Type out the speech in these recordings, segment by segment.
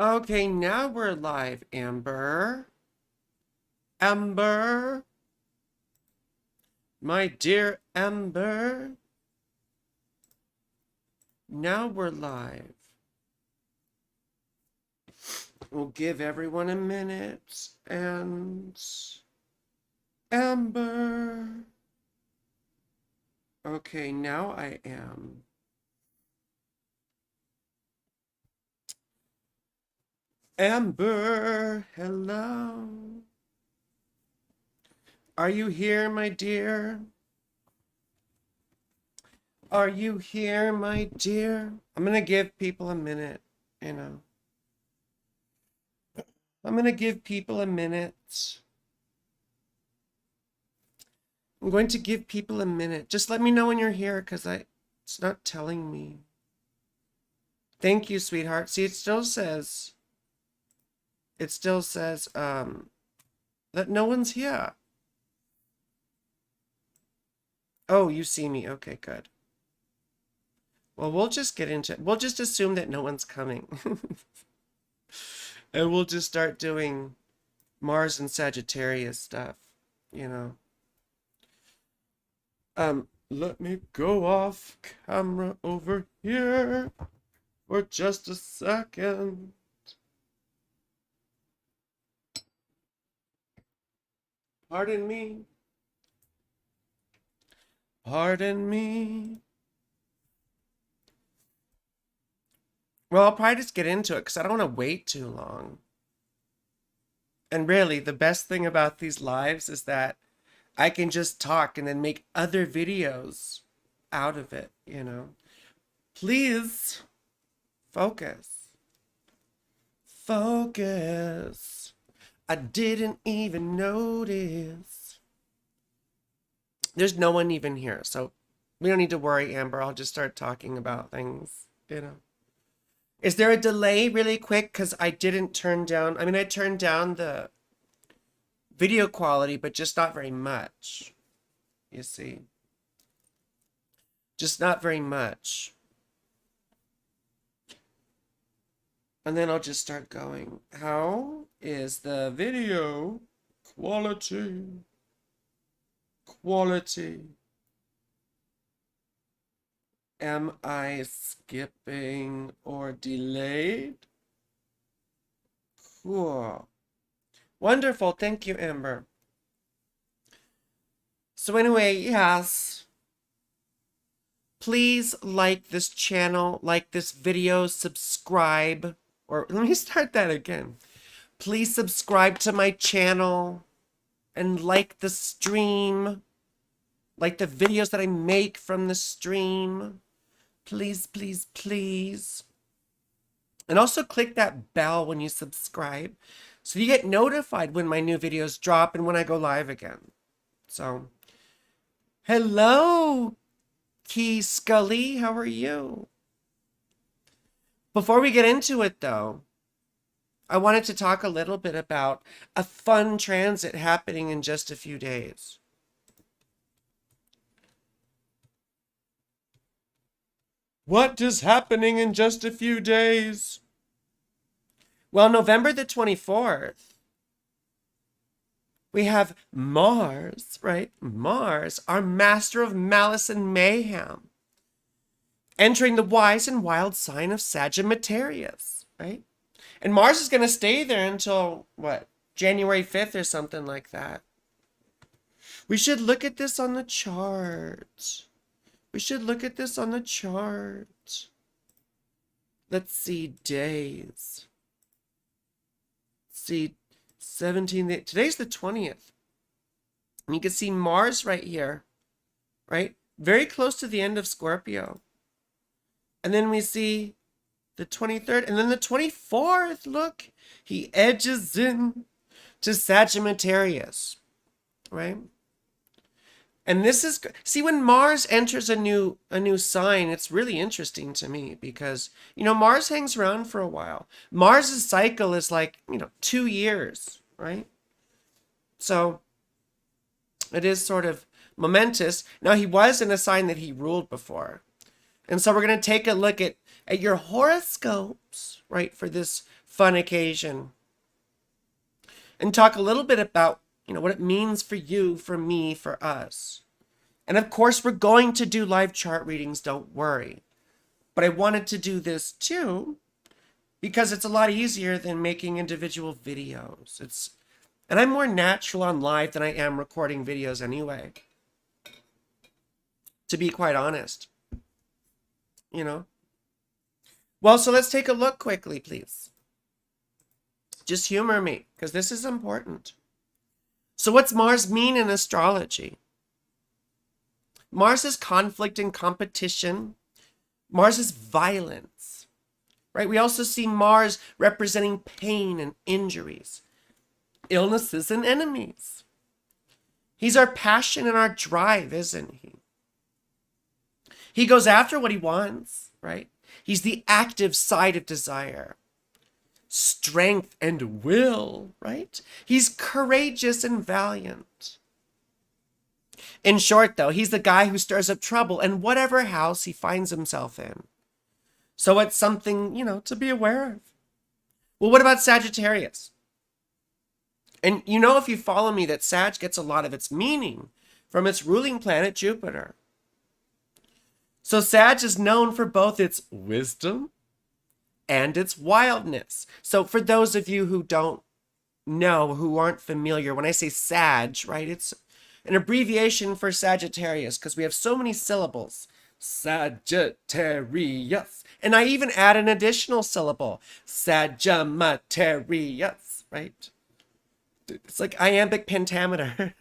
Okay, now we're live, Amber. Amber. My dear Amber. Now we're live. We'll give everyone a minute. And Amber. Okay, now I am. Amber, hello. Are you here, my dear? Are you here, my dear? I'm gonna give people a minute, you know. I'm gonna give people a minute. I'm going to give people a minute. Just let me know when you're here, because it's not telling me. Thank you, sweetheart. See, it still says that no one's here. Oh, you see me. Okay, good. Well, we'll just get into it. We'll just assume that no one's coming. And we'll just start doing Mars and Sagittarius stuff, you know. Let me go off camera over here for just a second. Pardon me. Pardon me. Well, I'll probably just get into it because I don't want to wait too long. And really, the best thing about these lives is that I can just talk and then make other videos out of it, you know. Please focus. Focus. I didn't even notice. There's no one even here, so we don't need to worry, Amber. I'll just start talking about things, you know. Is there a delay really quick? Because I didn't turn down, I turned down the video quality, but just not very much, you see. Just not very much. And then I'll just start going. How is the video quality? Quality. Am I skipping or delayed? Cool. Wonderful. Thank you, Amber. So anyway, yes. Please like this channel, like this video, subscribe. Or let me start that again. Please subscribe to my channel and like the stream. Like the videos that I make from the stream. Please, please, please. And also click that bell when you subscribe so you get notified when my new videos drop and when I go live again. So, hello, Key Scully. How are you? Before we get into it, though, I wanted to talk a little bit about a fun transit happening in just a few days. What is happening in just a few days? Well, November the 24th, we have Mars, right? Mars, our master of malice and mayhem, entering the wise and wild sign of Sagittarius, right? And Mars is going to stay there until, what, January 5th or something like that. We should look at this on the chart. We should look at this on the chart. Let's see days. See 17th. Today's the 20th. And you can see Mars right here, right? Very close to the end of Scorpio. And then we see the 23rd and then the 24th. Look, he edges in to Sagittarius, right? And this is, see, when Mars enters a new sign, it's really interesting to me because, you know, Mars hangs around for a while. Mars's cycle is like, 2 years, right? So it is sort of momentous. Now, he was in a sign that he ruled before. And so we're going to take a look at at your horoscopes, right, for this fun occasion. And talk a little bit about, what it means for you, for me, for us. And of course, we're going to do live chart readings, don't worry. But I wanted to do this too, because it's a lot easier than making individual videos. And I'm more natural on live than I am recording videos anyway. To be quite honest. Well, so let's take a look quickly, please. Just humor me, because this is important. So what's Mars mean in astrology? Mars is conflict and competition. Mars is violence, right? We also see Mars representing pain and injuries, illnesses and enemies. He's our passion and our drive, isn't he? He goes after what he wants, right? He's the active side of desire. Strength and will, right? He's courageous and valiant. In short, though, he's the guy who stirs up trouble in whatever house he finds himself in. So it's something, to be aware of. Well, what about Sagittarius? And if you follow me, that Sag gets a lot of its meaning from its ruling planet, Jupiter. So Sag is known for both its wisdom and its wildness. So for those of you who don't know, who aren't familiar, when I say Sag, right, it's an abbreviation for Sagittarius because we have so many syllables. Sagittarius. And I even add an additional syllable. Sagittarius, right? It's like iambic pentameter.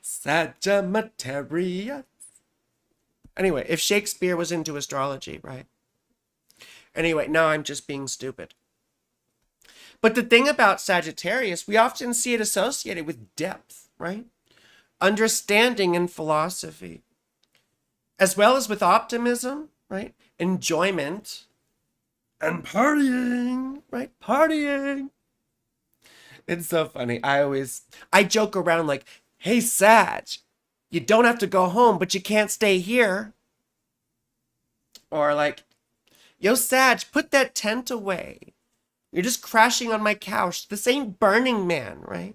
Sagittarius. Anyway, if Shakespeare was into astrology, right? Anyway, now I'm just being stupid. But the thing about Sagittarius, we often see it associated with depth, right? Understanding and philosophy, as well as with optimism, right? Enjoyment and partying, right? Partying. It's so funny. I joke around like, hey, Sag, you don't have to go home, but you can't stay here. Or like, yo, Sag, put that tent away. You're just crashing on my couch. This ain't Burning Man, right?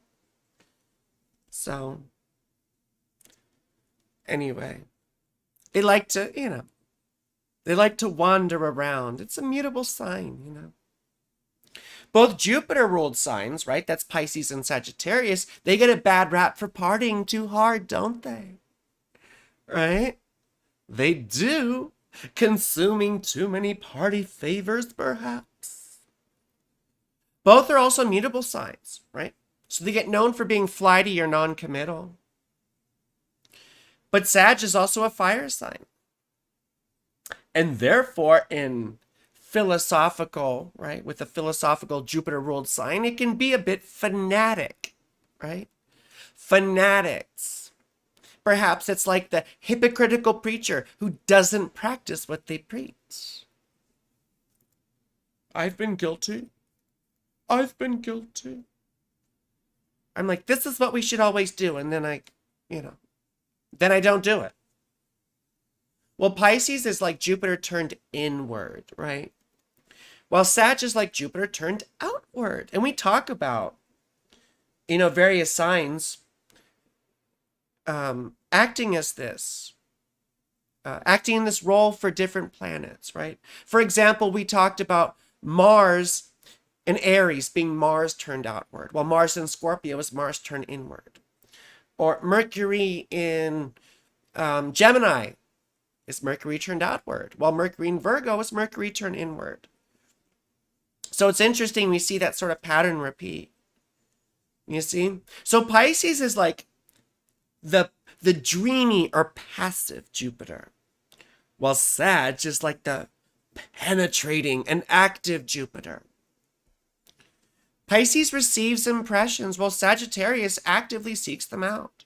So, anyway, they like to, they like to wander around. It's a mutable sign, Both Jupiter-ruled signs, right? That's Pisces and Sagittarius. They get a bad rap for partying too hard, don't they? Right? They do. Consuming too many party favors, perhaps. Both are also mutable signs, right? So they get known for being flighty or non-committal. But Sag is also a fire sign. And therefore, in philosophical, right, with a philosophical Jupiter-ruled sign, it can be a bit fanatic, right? Fanatics. Perhaps it's like the hypocritical preacher who doesn't practice what they preach. I've been guilty. I've been guilty. I'm like, this is what we should always do. And then then I don't do it. Well, Pisces is like Jupiter turned inward, right? While Sag is like Jupiter turned outward. And we talk about, various signs acting as this. Acting in this role for different planets, right? For example, we talked about Mars in Aries being Mars turned outward, while Mars in Scorpio is Mars turned inward. Or Mercury in Gemini is Mercury turned outward, while Mercury in Virgo is Mercury turned inward. So it's interesting, we see that sort of pattern repeat. You see? So Pisces is like the dreamy or passive Jupiter, while Sag is like the penetrating and active Jupiter. Pisces receives impressions while Sagittarius actively seeks them out.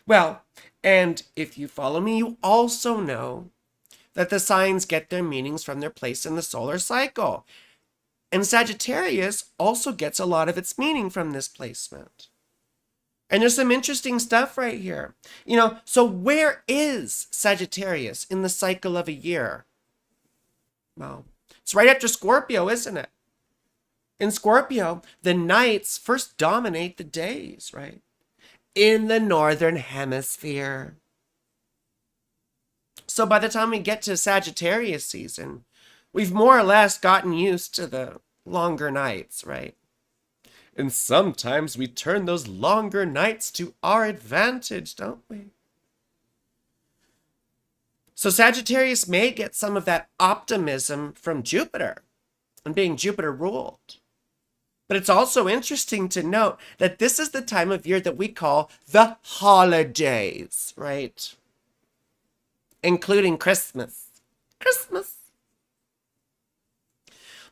Well, and if you follow me, you also know that the signs get their meanings from their place in the solar cycle. And Sagittarius also gets a lot of its meaning from this placement. And there's some interesting stuff right here. So where is Sagittarius in the cycle of a year? Well, it's right after Scorpio, isn't it? In Scorpio, the nights first dominate the days, right? In the northern hemisphere. So by the time we get to Sagittarius season, we've more or less gotten used to the longer nights, right? And sometimes we turn those longer nights to our advantage, don't we? So Sagittarius may get some of that optimism from Jupiter and being Jupiter ruled. But it's also interesting to note that this is the time of year that we call the holidays, right? Including Christmas. Christmas.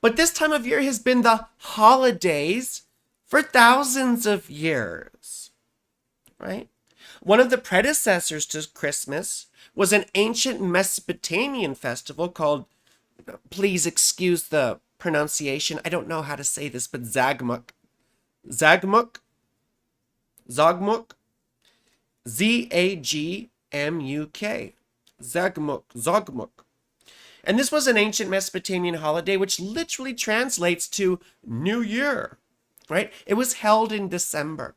But this time of year has been the holidays for thousands of years, right? One of the predecessors to Christmas was an ancient Mesopotamian festival called, please excuse the pronunciation, I don't know how to say this, but Zagmuk. Zagmuk? Zagmuk? Z-A-G-M-U-K. Zagmuk. Zagmuk. And this was an ancient Mesopotamian holiday which literally translates to New Year, right? It was held in December.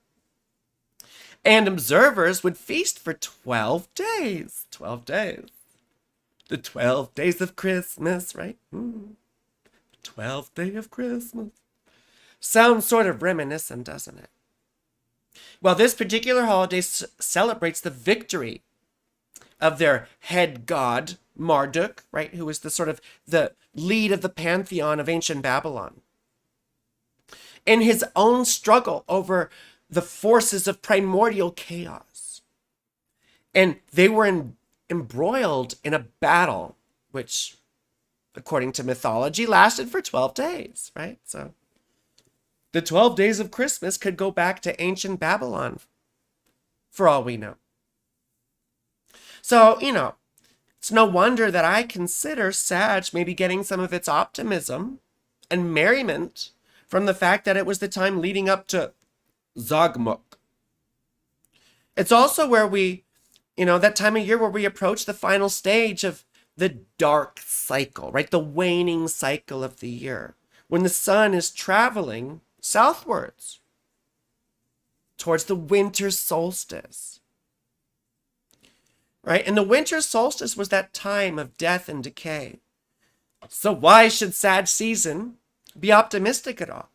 And observers would feast for 12 days. 12 days. The 12 days of Christmas, right? 12th day of Christmas. Sounds sort of reminiscent, doesn't it? Well, this particular holiday celebrates the victory of their head god, Marduk, right? Who was the sort of the lead of the pantheon of ancient Babylon. In his own struggle over the forces of primordial chaos. And they were embroiled in a battle, which, according to mythology, lasted for 12 days, right? So the 12 days of Christmas could go back to ancient Babylon, for all we know. So, it's no wonder that I consider Sag maybe getting some of its optimism and merriment from the fact that it was the time leading up to Zagmuk. It's also where we, that time of year where we approach the final stage of the dark cycle, right? The waning cycle of the year, when the sun is traveling southwards towards the winter solstice, right? And the winter solstice was that time of death and decay. So why should Sag season be optimistic at all?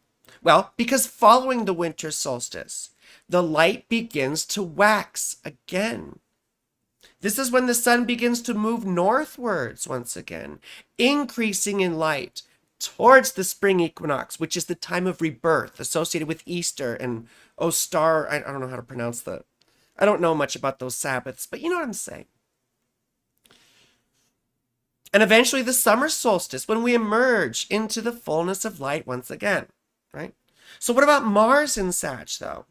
Well, because following the winter solstice, the light begins to wax again. This is when the sun begins to move northwards once again, increasing in light towards the spring equinox, which is the time of rebirth associated with Easter and Ostar. I don't know how to pronounce that. I don't know much about those Sabbaths, but you know what I'm saying. And eventually the summer solstice, when we emerge into the fullness of light once again, right? So what about Mars in Sag, though?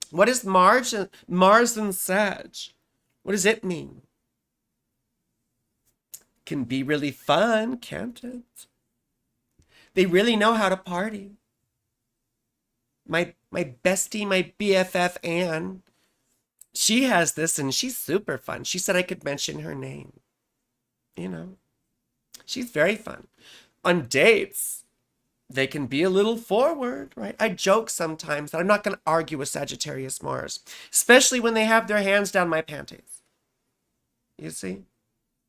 What is Mars in Sag? What does it mean? Can be really fun, can't it? They really know how to party. My bestie, my BFF Anne, she has this and she's super fun. She said I could mention her name. She's very fun. On dates, they can be a little forward, right? I joke sometimes that I'm not going to argue with Sagittarius Mars, especially when they have their hands down my panties. You see?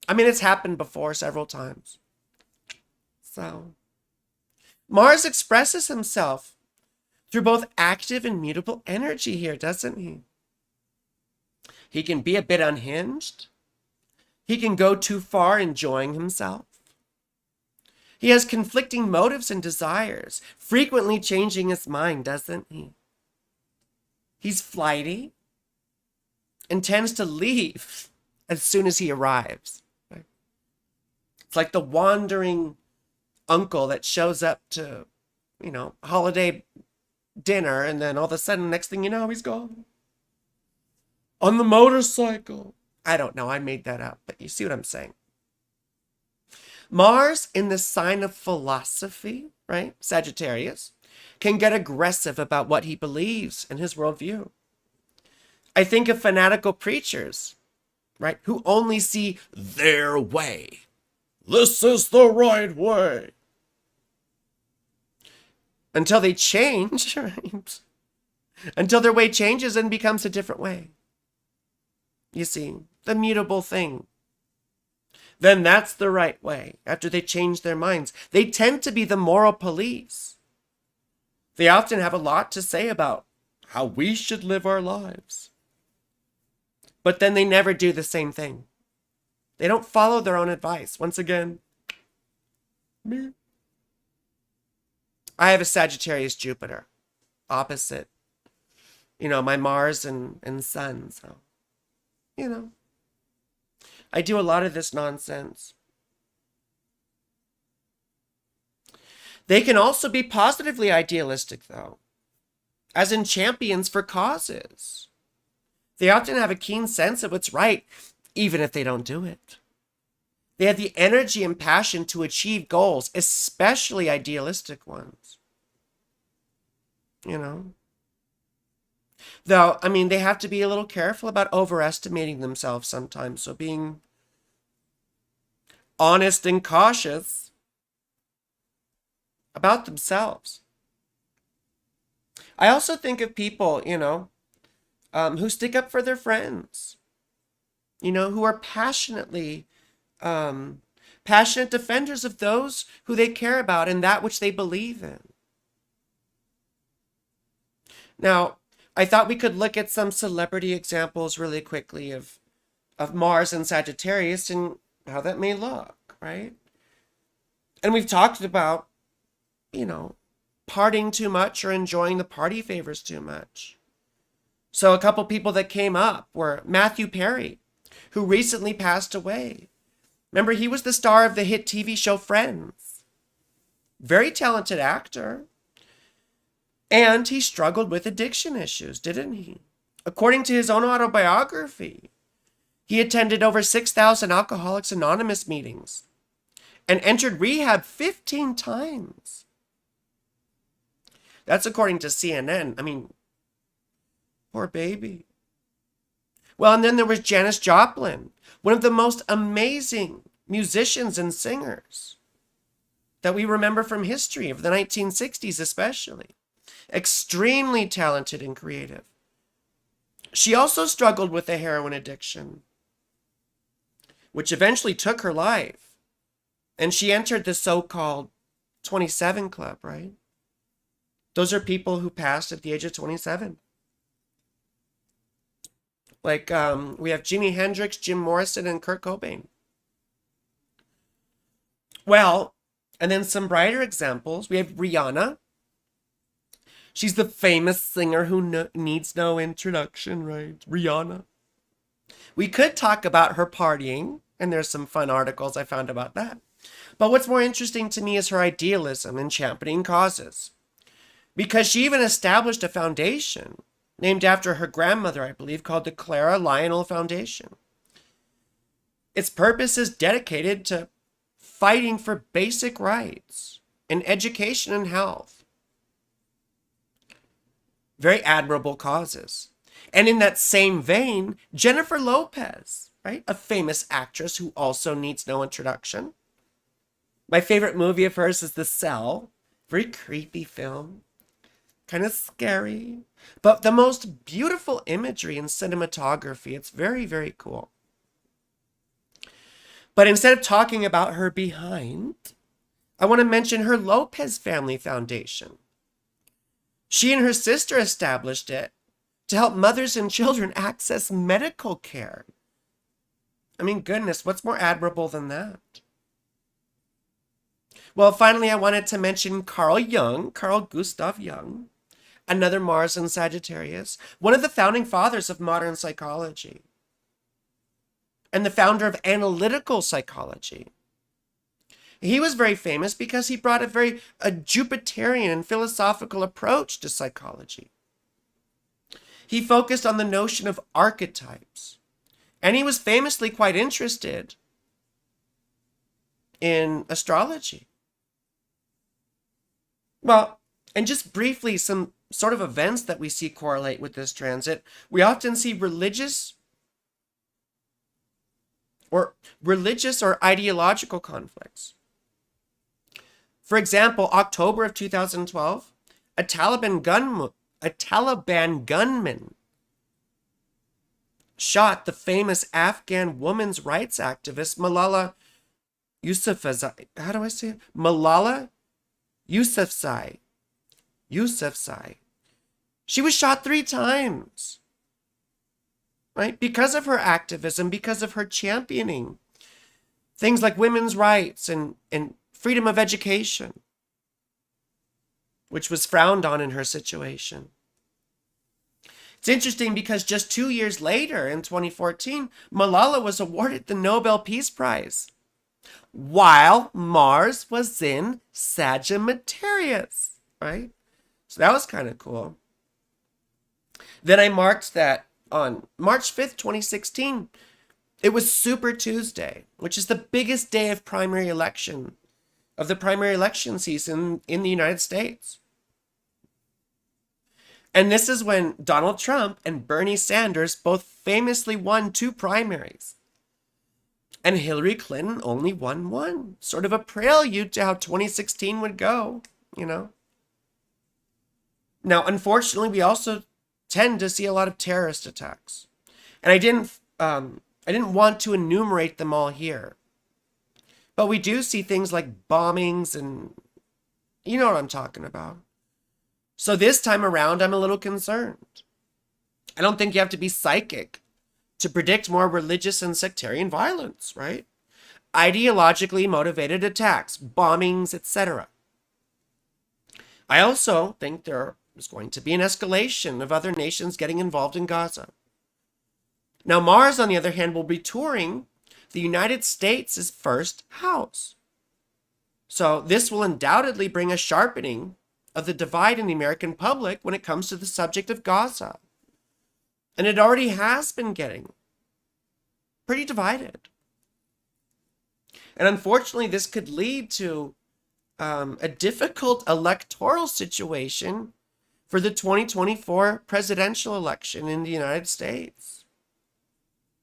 I mean, it's happened before several times. So, Mars expresses himself through both active and mutable energy here, doesn't he? He can be a bit unhinged. He can go too far enjoying himself. He has conflicting motives and desires, frequently changing his mind, doesn't he? He's flighty and tends to leave as soon as he arrives. Right? It's like the wandering uncle that shows up to, holiday dinner, and then all of a sudden, next thing you know, he's gone. On the motorcycle. I don't know, I made that up, but you see what I'm saying. Mars in the sign of philosophy, right? Sagittarius, can get aggressive about what he believes in his worldview. I think of fanatical preachers, right? Who only see their way. This is the right way. Until they change, right? Until their way changes and becomes a different way. You see, the mutable thing. Then that's the right way after they change their minds. They tend to be the moral police. They often have a lot to say about how we should live our lives. But then they never do the same thing. They don't follow their own advice. Once again, me. I have a Sagittarius Jupiter, opposite, my Mars and Sun. So, I do a lot of this nonsense. They can also be positively idealistic, though, as in champions for causes. They often have a keen sense of what's right, even if they don't do it. They have the energy and passion to achieve goals, especially idealistic ones. Though, they have to be a little careful about overestimating themselves sometimes. So being honest and cautious about themselves. I also think of people, who stick up for their friends, who are passionate defenders of those who they care about and that which they believe in. Now, I thought we could look at some celebrity examples really quickly of Mars and Sagittarius and how that may look, right? And we've talked about, partying too much or enjoying the party favors too much. So a couple people that came up were Matthew Perry, who recently passed away. Remember, he was the star of the hit TV show Friends. Very talented actor. And he struggled with addiction issues, didn't he? According to his own autobiography, he attended over 6,000 Alcoholics Anonymous meetings and entered rehab 15 times. That's according to CNN. Poor baby. Well, and then there was Janis Joplin, one of the most amazing musicians and singers that we remember from history of the 1960s especially. Extremely talented and creative. She also struggled with a heroin addiction, which eventually took her life. And she entered the so-called 27 Club, right? Those are people who passed at the age of 27. Like, we have Jimi Hendrix, Jim Morrison, and Kurt Cobain. Well, and then some brighter examples. We have Rihanna. She's the famous singer who needs no introduction, right? Rihanna. We could talk about her partying, and there's some fun articles I found about that. But what's more interesting to me is her idealism in championing causes. Because she even established a foundation named after her grandmother, I believe, called the Clara Lionel Foundation. Its purpose is dedicated to fighting for basic rights in education and health. Very admirable causes. And in that same vein, Jennifer Lopez, right? A famous actress who also needs no introduction. My favorite movie of hers is The Cell. Very creepy film. Kind of scary. But the most beautiful imagery and cinematography. It's very, very cool. But instead of talking about her behind, I want to mention her Lopez Family Foundation. She and her sister established it to help mothers and children access medical care. Goodness, what's more admirable than that? Well, finally, I wanted to mention Carl Gustav Jung, another Mars and Sagittarius, one of the founding fathers of modern psychology, and the founder of analytical psychology. He was very famous because he brought a Jupiterian and philosophical approach to psychology. He focused on the notion of archetypes, and he was famously quite interested in astrology. Well, and just briefly, some sort of events that we see correlate with this transit. We often see religious or religious or ideological conflicts. For example, October of 2012, a Taliban gunman shot the famous Afghan women's rights activist Malala Yousafzai. How do I say it? Malala Yousafzai. Yousafzai. She was shot 3 times, right? Because of her activism, because of her championing things like women's rights and freedom of education, which was frowned on in her situation. It's interesting because just 2 years later, in 2014, Malala was awarded the Nobel Peace Prize, while Mars was in Sagittarius, right? So that was kind of cool. Then I marked that on March 5th, 2016, it was Super Tuesday, which is the biggest day of the primary election season in the United States. And this is when Donald Trump and Bernie Sanders both famously won 2 primaries. And Hillary Clinton only won 1. Sort of a prelude to how 2016 would go, you know. Now, unfortunately, we also tend to see a lot of terrorist attacks. And I didn't want to enumerate them all here. But we do see things like bombings and you know what I'm talking about. So this time around, I'm a little concerned. I don't think you have to be psychic to predict more religious and sectarian violence, right? Ideologically motivated attacks, bombings, etc. I also think there is going to be an escalation of other nations getting involved in Gaza. Now, Mars, on the other hand, will be touring the United States' first house. So this will undoubtedly bring a sharpening of the divide in the American public when it comes to the subject of Gaza. And it already has been getting pretty divided. And unfortunately, this could lead to a difficult electoral situation for the 2024 presidential election in the United States.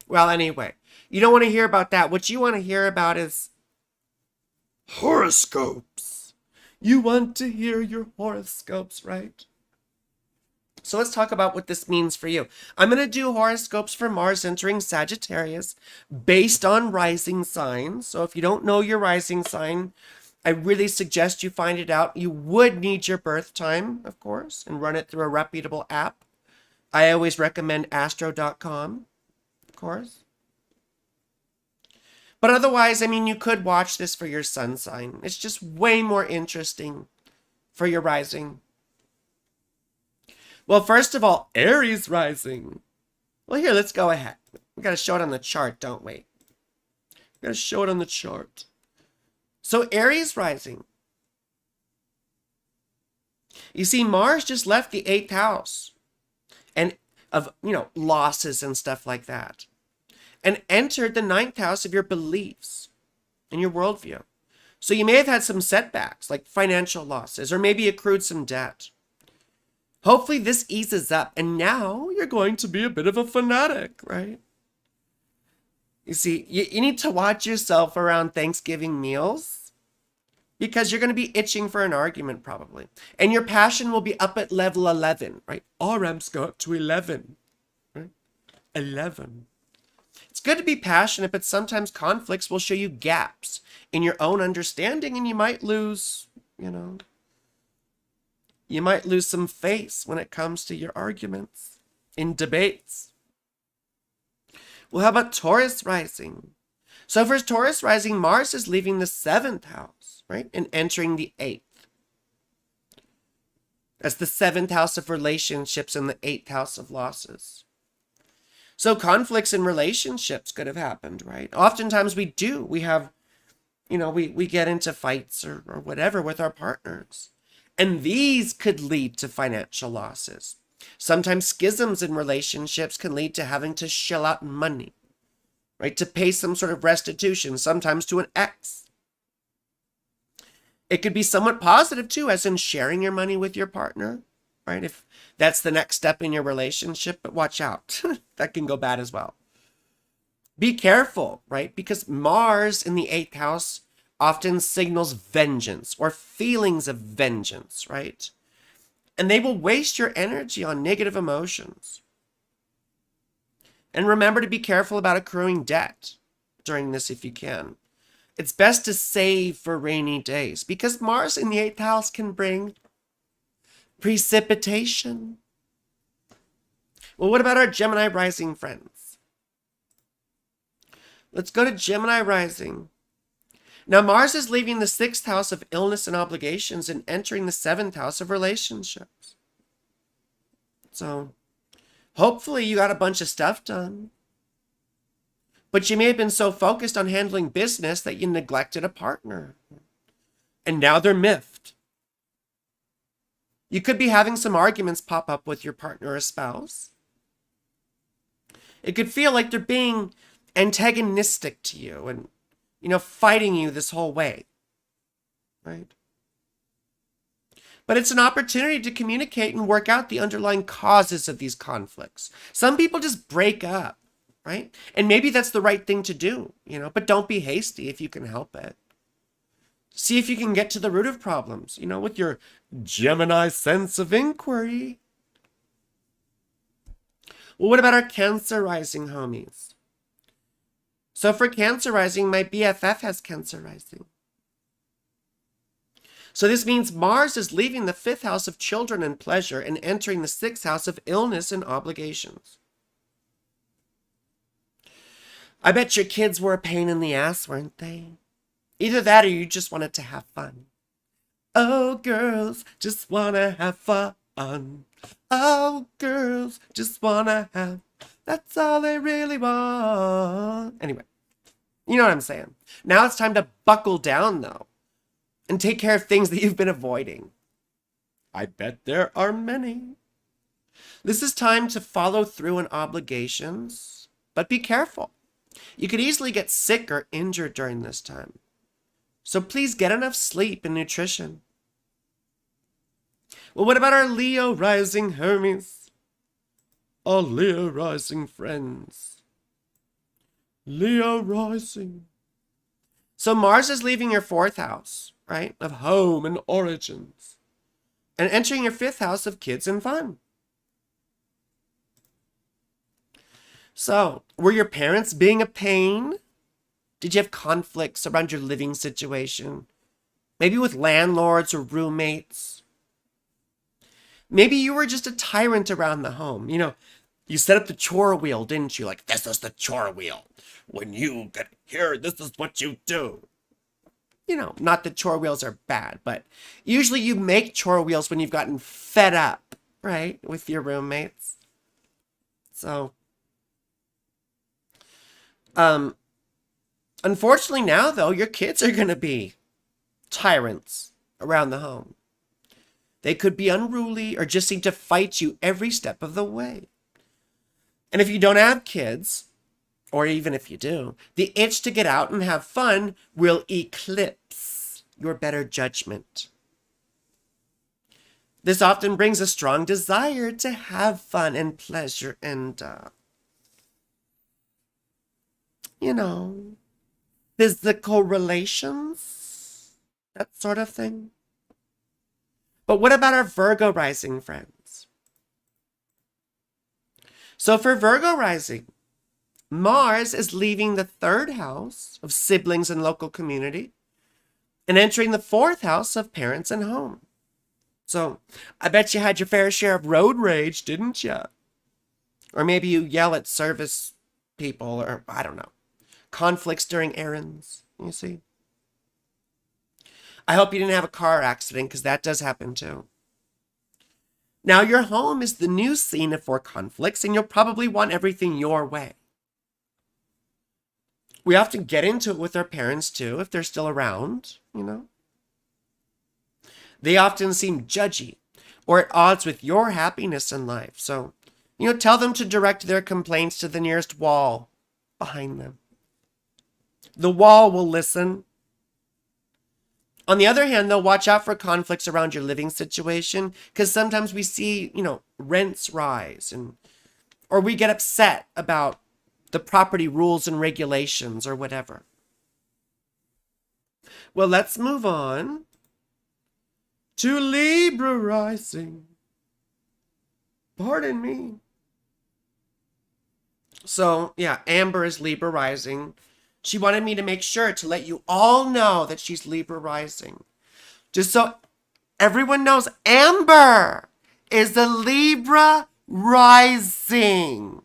Well, anyway, you don't want to hear about that. What you want to hear about is horoscopes. You want to hear your horoscopes, right? So let's talk about what this means for you. I'm going to do horoscopes for Mars entering Sagittarius based on rising signs. So if you don't know your rising sign, I really suggest you find it out. You would need your birth time, of course, and run it through a reputable app. I always recommend astro.com, of course. But otherwise, I mean, you could watch this for your sun sign. It's just way more interesting for your rising. Well, first of all, Aries rising. Well, here, let's go ahead. We got to show it on the chart, don't we? We got to show it on the chart. So Aries rising. You see, Mars just left the 8th house and of, losses and stuff like that, and entered the 9th house of your beliefs and your worldview. So you may have had some setbacks, like financial losses, or maybe accrued some debt. Hopefully this eases up, and now you're going to be a bit of a fanatic, right? You see, you need to watch yourself around Thanksgiving meals, because you're going to be itching for an argument probably. And your passion will be up at level 11, right? All ramps go up to 11, right? 11. It's good to be passionate, but sometimes conflicts will show you gaps in your own understanding, and you might lose, you might lose some face when it comes to your arguments in debates. Well, how about Taurus rising? So for Taurus rising, Mars is leaving the 7th house, right? And entering the 8th. That's the 7th house of relationships and the 8th house of losses. So conflicts in relationships could have happened, right? Oftentimes we do. We have, we get into fights or whatever with our partners. And these could lead to financial losses. Sometimes schisms in relationships can lead to having to shell out money, right? To pay some sort of restitution, sometimes to an ex. It could be somewhat positive too, as in sharing your money with your partner, right? If that's the next step in your relationship, but watch out. That can go bad as well. Be careful, right? Because Mars in the 8th house often signals vengeance or feelings of vengeance, right? And they will waste your energy on negative emotions. And remember to be careful about accruing debt during this if you can. It's best to save for rainy days because Mars in the 8th house can bring precipitation. Well, what about our Gemini rising friends? Let's go to Gemini rising. Now, Mars is leaving the 6th house of illness and obligations and entering the 7th house of relationships. So, hopefully you got a bunch of stuff done. But you may have been so focused on handling business that you neglected a partner. And now they're miffed. You could be having some arguments pop up with your partner or spouse. It could feel like they're being antagonistic to you and, fighting you this whole way. Right? But it's an opportunity to communicate and work out the underlying causes of these conflicts. Some people just break up, right? And maybe that's the right thing to do, but don't be hasty if you can help it. See if you can get to the root of problems, with your Gemini sense of inquiry. Well, what about our Cancer rising homies? So for Cancer rising, my BFF has Cancer rising. So this means Mars is leaving the 5th house of children and pleasure and entering the 6th house of illness and obligations. I bet your kids were a pain in the ass, weren't they? Either that or you just wanted to have fun. Oh, girls just want to have fun. Oh, girls just want to have. That's all they really want. Anyway, you know what I'm saying. Now it's time to buckle down, though, and take care of things that you've been avoiding. I bet there are many. This is time to follow through on obligations, but be careful. You could easily get sick or injured during this time. So please get enough sleep and nutrition. Well, what about our Leo rising Hermes? Our Leo rising friends. Leo rising. So Mars is leaving your 4th house, right, of home and origins, and entering your 5th house of kids and fun. So, were your parents being a pain? Did you have conflicts around your living situation? Maybe with landlords or roommates? Maybe you were just a tyrant around the home. You set up the chore wheel, didn't you? Like, this is the chore wheel. When you get here, this is what you do. Not that chore wheels are bad, but usually you make chore wheels when you've gotten fed up, right, with your roommates. So, unfortunately now, though, your kids are going to be tyrants around the home. They could be unruly or just seem to fight you every step of the way. And if you don't have kids, or even if you do, the itch to get out and have fun will eclipse your better judgment. This often brings a strong desire to have fun and pleasure and, physical relations, that sort of thing. But what about our Virgo rising friends? So for Virgo rising, Mars is leaving the 3rd house of siblings and local community and entering the 4th house of parents and home. So I bet you had your fair share of road rage, didn't you? Or maybe you yell at service people, or I don't know, conflicts during errands, you see? I hope you didn't have a car accident, because that does happen too. Now, your home is the new scene for conflicts, and you'll probably want everything your way. We often get into it with our parents too, if they're still around, They often seem judgy or at odds with your happiness in life. So, tell them to direct their complaints to the nearest wall behind them. The wall will listen. On the other hand, though, watch out for conflicts around your living situation, because sometimes we see, rents rise, or we get upset about the property rules and regulations or whatever. Well, let's move on to Libra rising. Pardon me. So, yeah, Amber is Libra rising. She wanted me to make sure to let you all know that she's Libra rising. Just so everyone knows, Amber is the Libra rising.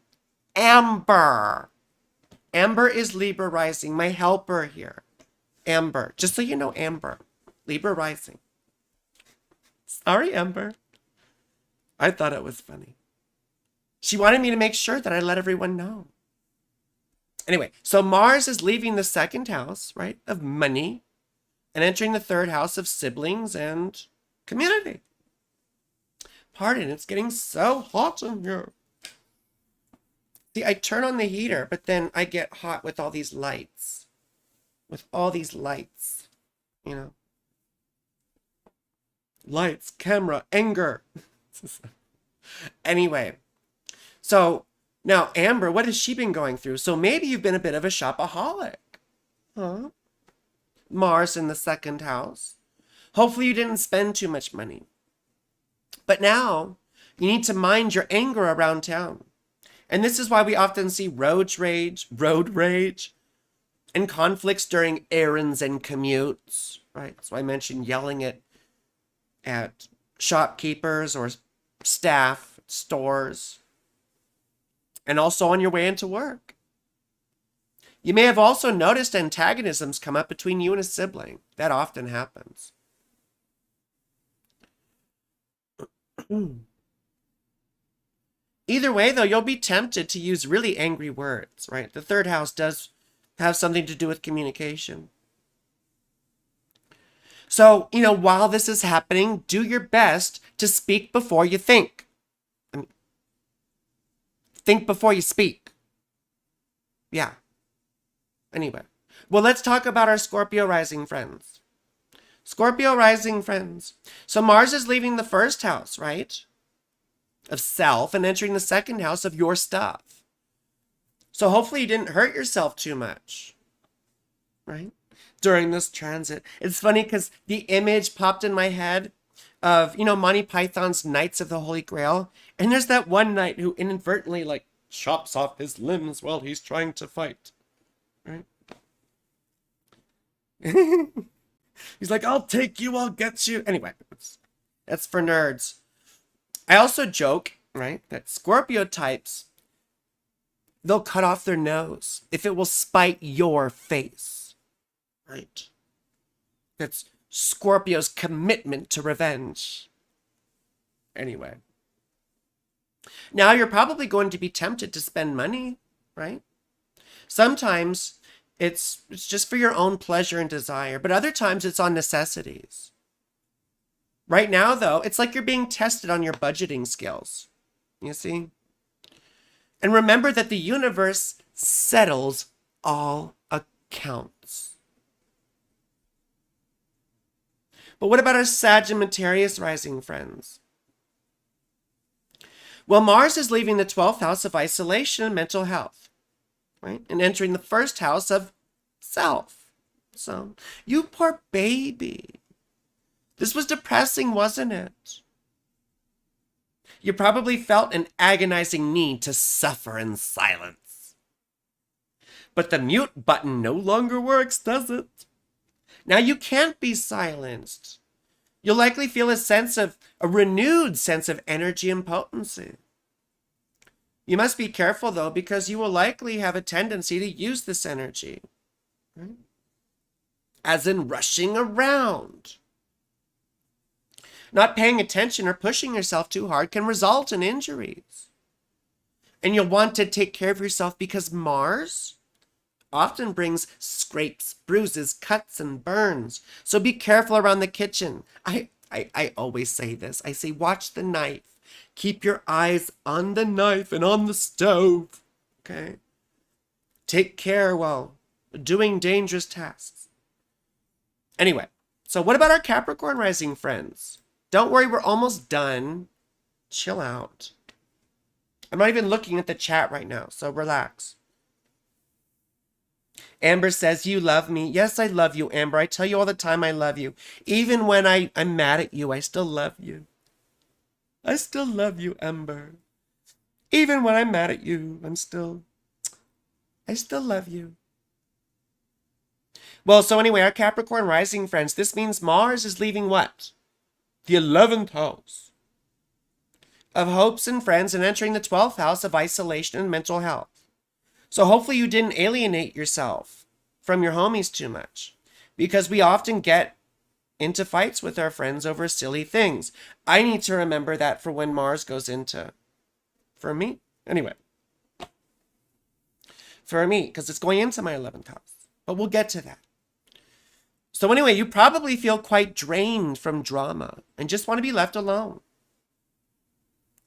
Amber. Amber is Libra rising, my helper here. Amber. Just so you know, Amber. Libra rising. Sorry, Amber. I thought it was funny. She wanted me to make sure that I let everyone know. Anyway, so Mars is leaving the second house, right, of money and entering the third house of siblings and community. Pardon, it's getting so hot in here. See, I turn on the heater, but then I get hot with all these lights. With all these lights, you know. Lights, camera, anger. Anyway, so now Amber, what has she been going through? So maybe you've been a bit of a shopaholic. Huh? Mars in the second house. Hopefully you didn't spend too much money. But now you need to mind your anger around town. And this is why we often see road rage, and conflicts during errands and commutes, right? So I mentioned yelling at shopkeepers or staff, stores, and also on your way into work. You may have also noticed antagonisms come up between you and a sibling. That often happens. Either way, though, you'll be tempted to use really angry words, right? The third house does have something to do with communication. So, while this is happening, do your best to speak before you think. Think before you speak. Yeah. Anyway. Well, let's talk about our Scorpio rising friends. Scorpio rising friends. So Mars is leaving the first house, right? Of self and entering the second house of your stuff. So hopefully you didn't hurt yourself too much, right? During this transit. It's funny because the image popped in my head of, Monty Python's Knights of the Holy Grail. And there's that one knight who inadvertently, chops off his limbs while he's trying to fight, right? He's like, I'll take you, I'll get you. Anyway, that's for nerds. I also joke, right, that Scorpio types, they'll cut off their nose if it will spite your face, right? That's Scorpio's commitment to revenge. Anyway. Now you're probably going to be tempted to spend money, right? Sometimes it's just for your own pleasure and desire, but other times it's on necessities. Right now, though, it's like you're being tested on your budgeting skills. You see? And remember that the universe settles all accounts. But what about our Sagittarius rising friends? Well, Mars is leaving the 12th house of isolation and mental health, right? And entering the first house of self. So, you poor baby. This was depressing, wasn't it? You probably felt an agonizing need to suffer in silence. But the mute button no longer works, does it? Now you can't be silenced. You'll likely feel a renewed sense of energy and potency. You must be careful, though, because you will likely have a tendency to use this energy, right? As in rushing around. Not paying attention or pushing yourself too hard can result in injuries. And you'll want to take care of yourself because Mars often brings scrapes, bruises, cuts, and burns. So be careful around the kitchen. I always say this. I say, watch the knife. Keep your eyes on the knife and on the stove. Okay? Take care while doing dangerous tasks. Anyway, so what about our Capricorn rising friends? Don't worry, we're almost done. Chill out. I'm not even looking at the chat right now, so relax. Amber says, you love me. Yes, I love you, Amber. I tell you all the time I love you. Even when I'm mad at you, I still love you. I still love you, Amber. Even when I'm mad at you, I still love you. Well, so anyway, our Capricorn rising friends, this means Mars is leaving what? The 11th house of hopes and friends and entering the 12th house of isolation and mental health. So hopefully you didn't alienate yourself from your homies too much, because we often get into fights with our friends over silly things. I need to remember that for when Mars goes into, for me, anyway. For me, because it's going into my 11th house. But we'll get to that. So anyway, you probably feel quite drained from drama and just want to be left alone.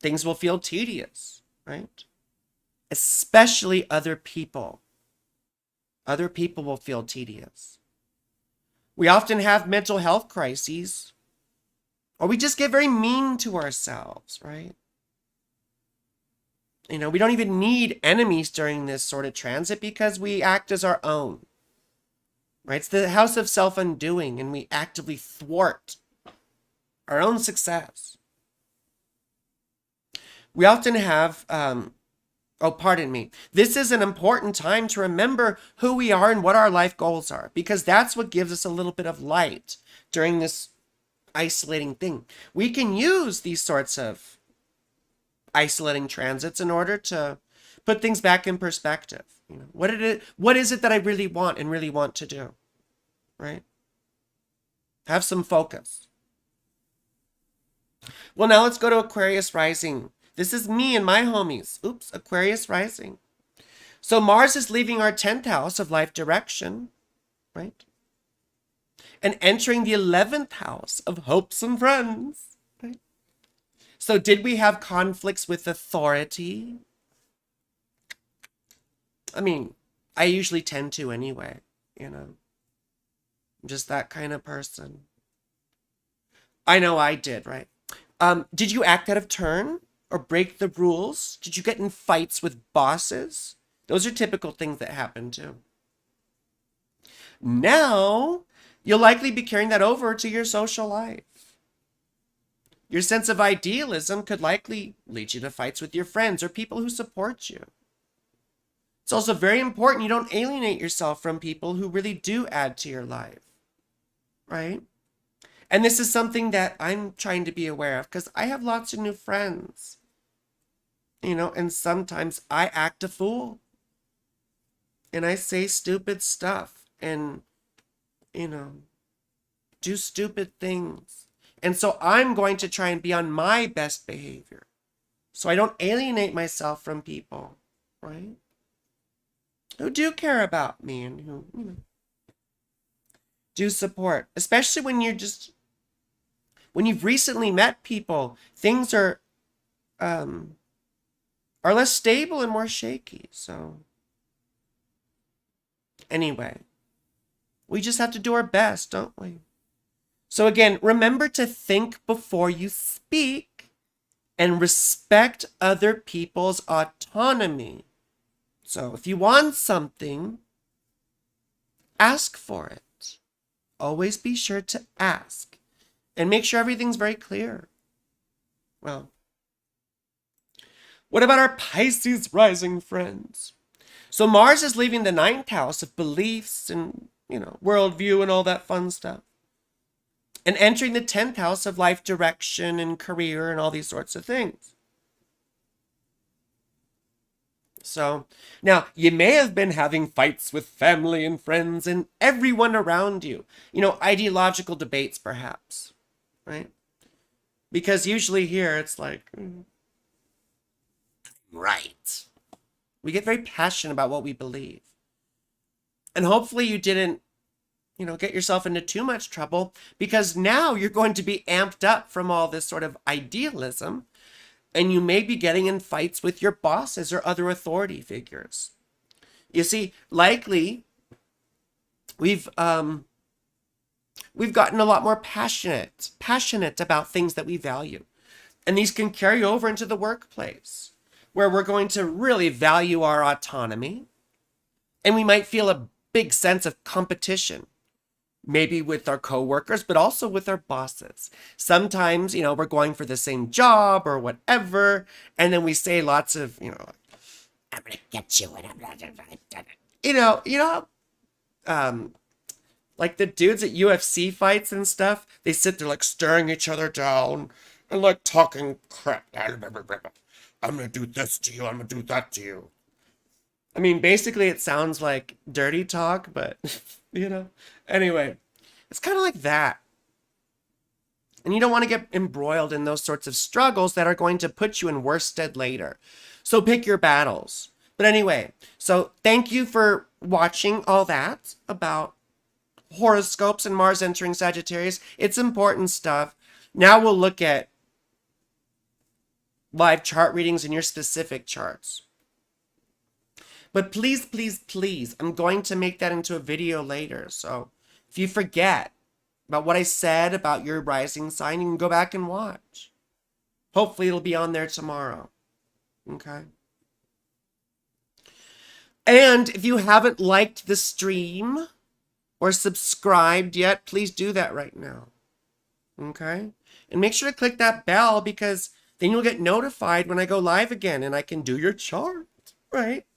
Things will feel tedious, right? Especially other people. Other people will feel tedious. We often have mental health crises, or we just get very mean to ourselves, right? You know, we don't even need enemies during this sort of transit because we act as our own, right? It's the house of self-undoing, and we actively thwart our own success. We often have, this is an important time to remember who we are and what our life goals are, because that's what gives us a little bit of light during this isolating thing. We can use these sorts of isolating transits in order to put things back in perspective. You know, what is it that I really want to do, right? Have some focus. Well, now let's go to Aquarius rising. This is me and my homies. Oops, Aquarius rising. So Mars is leaving our 10th house of life direction, right? And entering the 11th house of hopes and friends, right? So did we have conflicts with authority? I mean, I usually tend to anyway, you know. I'm just that kind of person. I know I did, right? Did you act out of turn or break the rules? Did you get in fights with bosses? Those are typical things that happen too. Now, you'll likely be carrying that over to your social life. Your sense of idealism could likely lead you to fights with your friends or people who support you. It's also very important you don't alienate yourself from people who really do add to your life, right? And this is something that I'm trying to be aware of because I have lots of new friends, you know, and sometimes I act a fool and I say stupid stuff and, you know, do stupid things. And so I'm going to try and be on my best behavior so I don't alienate myself from people, right? Who do care about me and who, you know, do support, especially when when you've recently met people, things are less stable and more shaky. So anyway, we just have to do our best, don't we? So again, remember to think before you speak and respect other people's autonomy. So if you want something, ask for it. Always be sure to ask and make sure everything's very clear. Well, what about our Pisces rising friends? So Mars is leaving the 9th house of beliefs and, you know, worldview and all that fun stuff, and entering the 10th house of life direction and career and all these sorts of things. So now you may have been having fights with family and friends and everyone around you, you know, ideological debates perhaps, right? Because usually here it's like, right. We get very passionate about what we believe. And hopefully you didn't, you know, get yourself into too much trouble, because now you're going to be amped up from all this sort of idealism, and you may be getting in fights with your bosses or other authority figures. You see, likely we've gotten a lot more passionate about things that we value. And these can carry over into the workplace, where we're going to really value our autonomy. And we might feel a big sense of competition. Maybe with our coworkers, but also with our bosses. Sometimes, we're going for the same job or whatever, and then we say lots of, I'm gonna get you, and I'm not, like the dudes at UFC fights and stuff, they sit there like staring each other down and like talking crap. I'm gonna do this to you, I'm gonna do that to you. I mean, basically, it sounds like dirty talk, but, Anyway, it's kind of like that. And you don't want to get embroiled in those sorts of struggles that are going to put you in worse stead later. So pick your battles. But anyway, so thank you for watching all that about horoscopes and Mars entering Sagittarius. It's important stuff. Now we'll look at live chart readings in your specific charts. But please, please, please, I'm going to make that into a video later. So if you forget about what I said about your rising sign, you can go back and watch. Hopefully it'll be on there tomorrow. Okay? And if you haven't liked the stream or subscribed yet, please do that right now. Okay? And make sure to click that bell, because then you'll get notified when I go live again and I can do your chart, right?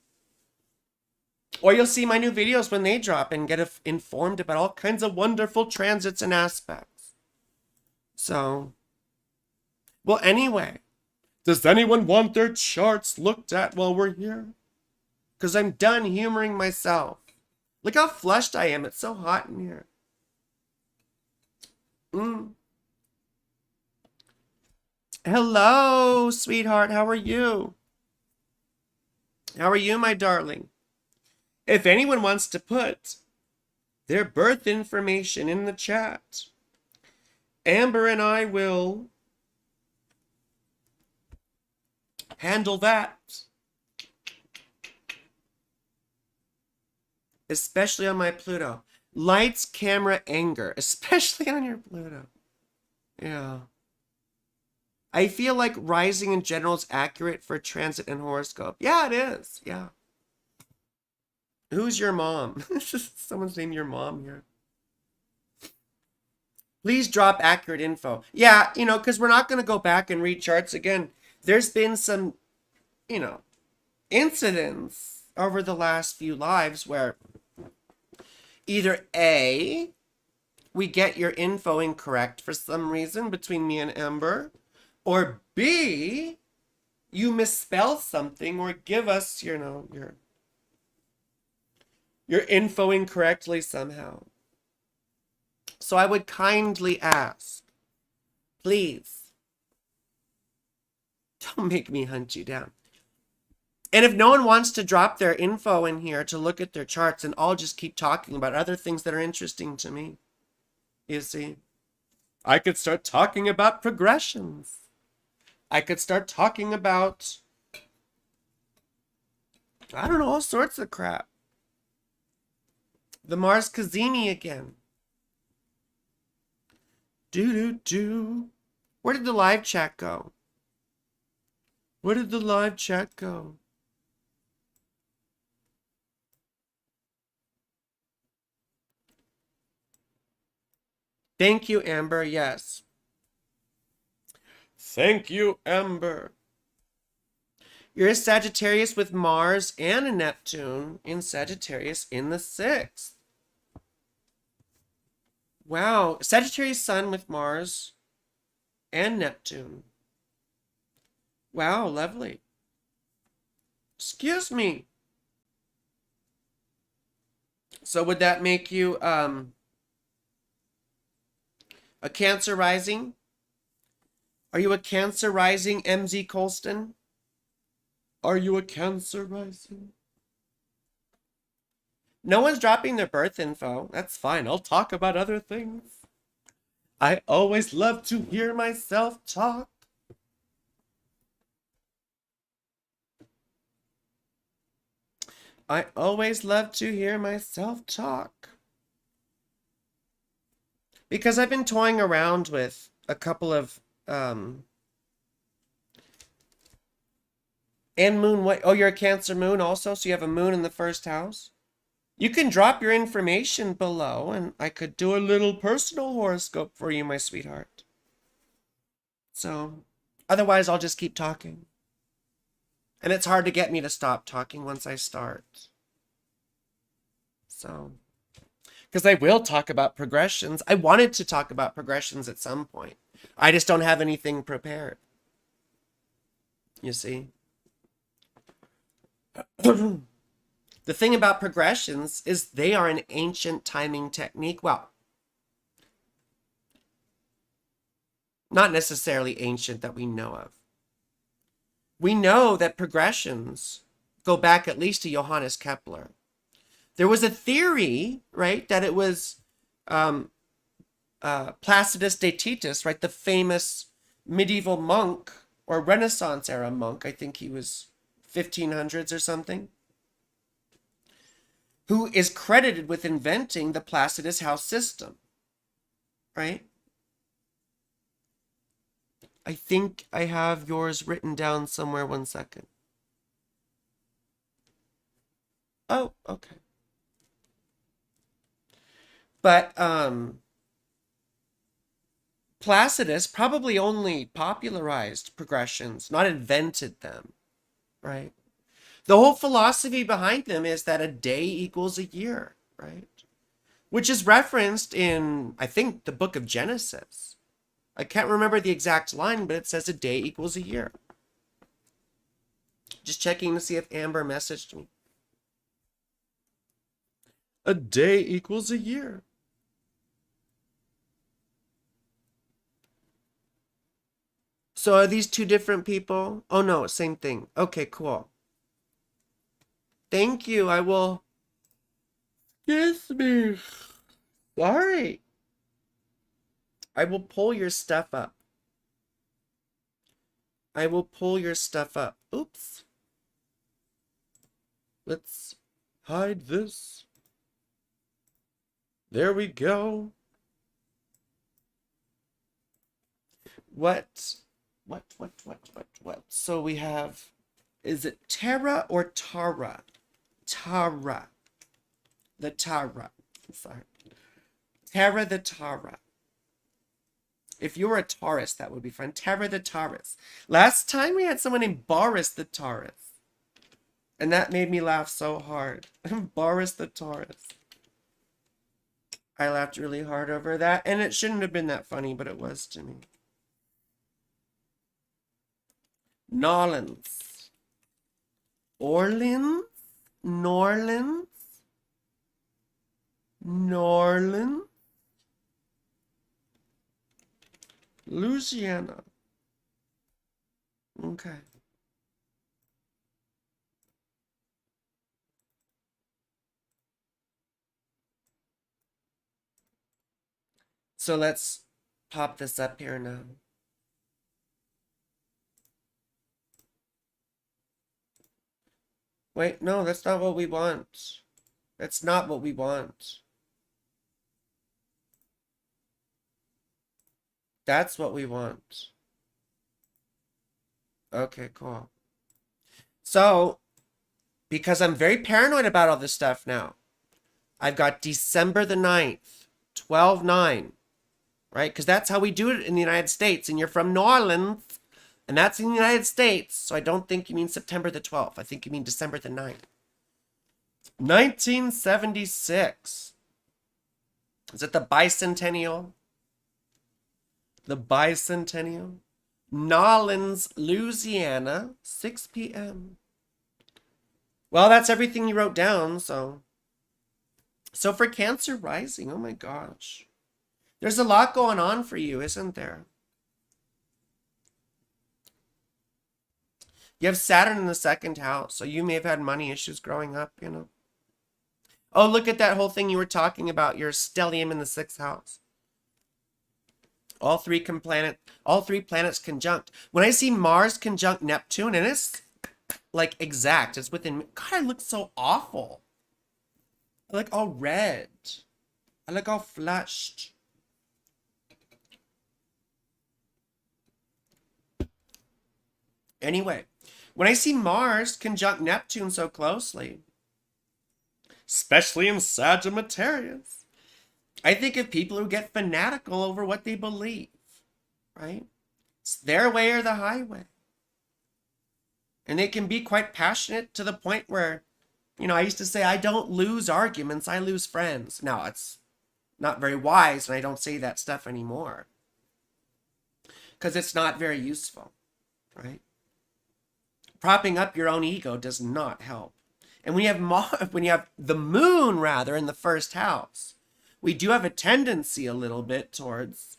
Or you'll see my new videos when they drop and get informed about all kinds of wonderful transits and aspects. So, well, anyway, does anyone want their charts looked at while we're here? Because I'm done humoring myself. Look how flushed I am. It's so hot in here. Hello, sweetheart. How are you? How are you, my darling? If anyone wants to put their birth information in the chat, Amber and I will handle that. Especially on my Pluto. Lights, camera, anger. Especially on your Pluto. Yeah. I feel like rising in general is accurate for transit and horoscope. Yeah, it is. Yeah. Who's your mom? Someone's named your mom here. Please drop accurate info. Yeah, because we're not going to go back and read charts again. There's been some, incidents over the last few lives where either A, we get your info incorrect for some reason between me and Amber, or B, you misspell something or give us, your info incorrectly somehow. So I would kindly ask, please, don't make me hunt you down. And if no one wants to drop their info in here to look at their charts, and I'll just keep talking about other things that are interesting to me. You see, I could start talking about progressions. I could start talking about, I don't know, all sorts of crap. The Mars Cazimi again. Do. Where did the live chat go? Where did the live chat go? Thank you, Amber. Yes. Thank you, Amber. You're a Sagittarius with Mars and a Neptune in Sagittarius in the 6th. Wow. Sagittarius Sun with Mars and Neptune. Wow, lovely. Excuse me. So would that make you a Cancer rising? Are you a Cancer rising, MZ Colston? Are you a Cancer rising? No one's dropping their birth info. That's fine. I'll talk about other things. I always love to hear myself talk. I always love to hear myself talk. Because I've been toying around with a couple of and moon, what? Oh, you're a Cancer moon also, so you have a moon in the first house? You can drop your information below and I could do a little personal horoscope for you, my sweetheart. So, otherwise I'll just keep talking. And it's hard to get me to stop talking once I start. So, because I will talk about progressions. I wanted to talk about progressions at some point. I just don't have anything prepared. You see? The thing about progressions is they are an ancient timing technique. Well, not necessarily ancient that we know of. We know that progressions go back at least to Johannes Kepler. There was a theory, right, that it was Placidus Deiticus, right, the famous medieval monk or Renaissance era monk. I think he was 1500s or something, who is credited with inventing the Placidus house system, right? I think I have yours written down somewhere. 1 second. Oh, okay. But Placidus probably only popularized progressions, not invented them, right? The whole philosophy behind them is that a day equals a year, right? Which is referenced in, I think, the book of Genesis. I can't remember the exact line, but it says a day equals a year. Just checking to see if Amber messaged me. A day equals a year. So are these two different people? Oh no, same thing. Okay, cool. Thank you. I will. Kiss me. Sorry. I will pull your stuff up. I will pull your stuff up. Oops. Let's hide this. There we go. What? So we have, is it Tara or Tara? Tara. The Tara. Sorry. Tara the Tara. If you were a Taurus, that would be fun. Tara the Taurus. Last time we had someone named Boris the Taurus. And that made me laugh so hard. Boris the Taurus. I laughed really hard over that. And it shouldn't have been that funny, but it was to me. Nolans. Orleans? Norlands? Norland? Louisiana. Okay. So let's pop this up here now. Wait, no, that's not what we want. That's not what we want. That's what we want. Okay, cool. So, because I'm very paranoid about all this stuff now, I've got December the 9th, 12/9, right? Because that's how we do it in the United States. And you're from New Orleans, and that's in the United States. So I don't think you mean September the 12th. I think you mean December the 9th. 1976. Is it the bicentennial? The bicentennial? Nolens, Louisiana, 6 p.m. Well, that's everything you wrote down, so. So for Cancer rising, oh my gosh. There's a lot going on for you, isn't there? You have Saturn in the 2nd house, so you may have had money issues growing up, you know. Oh, look at that whole thing you were talking about, your stellium in the 6th house. All three planets conjunct. When I see Mars conjunct Neptune, and it's like exact, it's within. God, I look so awful. I look all red. I look all flushed. Anyway, when I see Mars conjunct Neptune so closely, especially in Sagittarius. I think of people who get fanatical over what they believe, right? It's their way or the highway. And they can be quite passionate to the point where, I used to say, I don't lose arguments, I lose friends. Now, it's not very wise, and I don't say that stuff anymore because it's not very useful, right? Propping up your own ego does not help. And when you have the moon rather in the first house, we do have a tendency a little bit towards,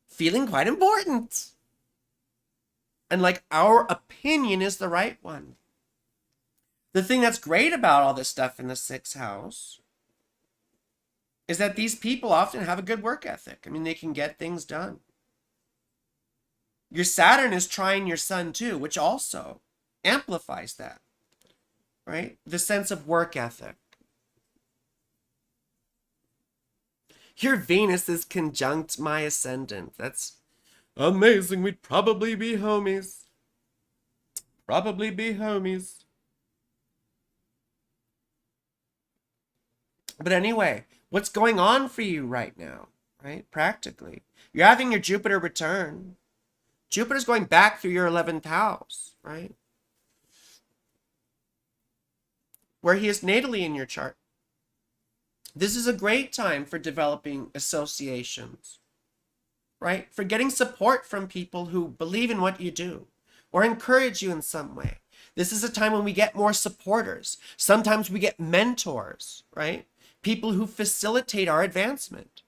feeling quite important. And like our opinion is the right one. The thing that's great about all this stuff in the sixth house is that these people often have a good work ethic. I mean, they can get things done. Your Saturn is trying your sun too, which also amplifies that, right? The sense of work ethic. Your Venus is conjunct my ascendant. That's amazing. We'd probably be homies. Probably be homies. But anyway, what's going on for you right now, right? Practically. You're having your Jupiter return. Jupiter's going back through your 11th house, right? Where he is natally in your chart. This is a great time for developing associations, right? For getting support from people who believe in what you do or encourage you in some way. This is a time when we get more supporters. Sometimes we get mentors, right? People who facilitate our advancement.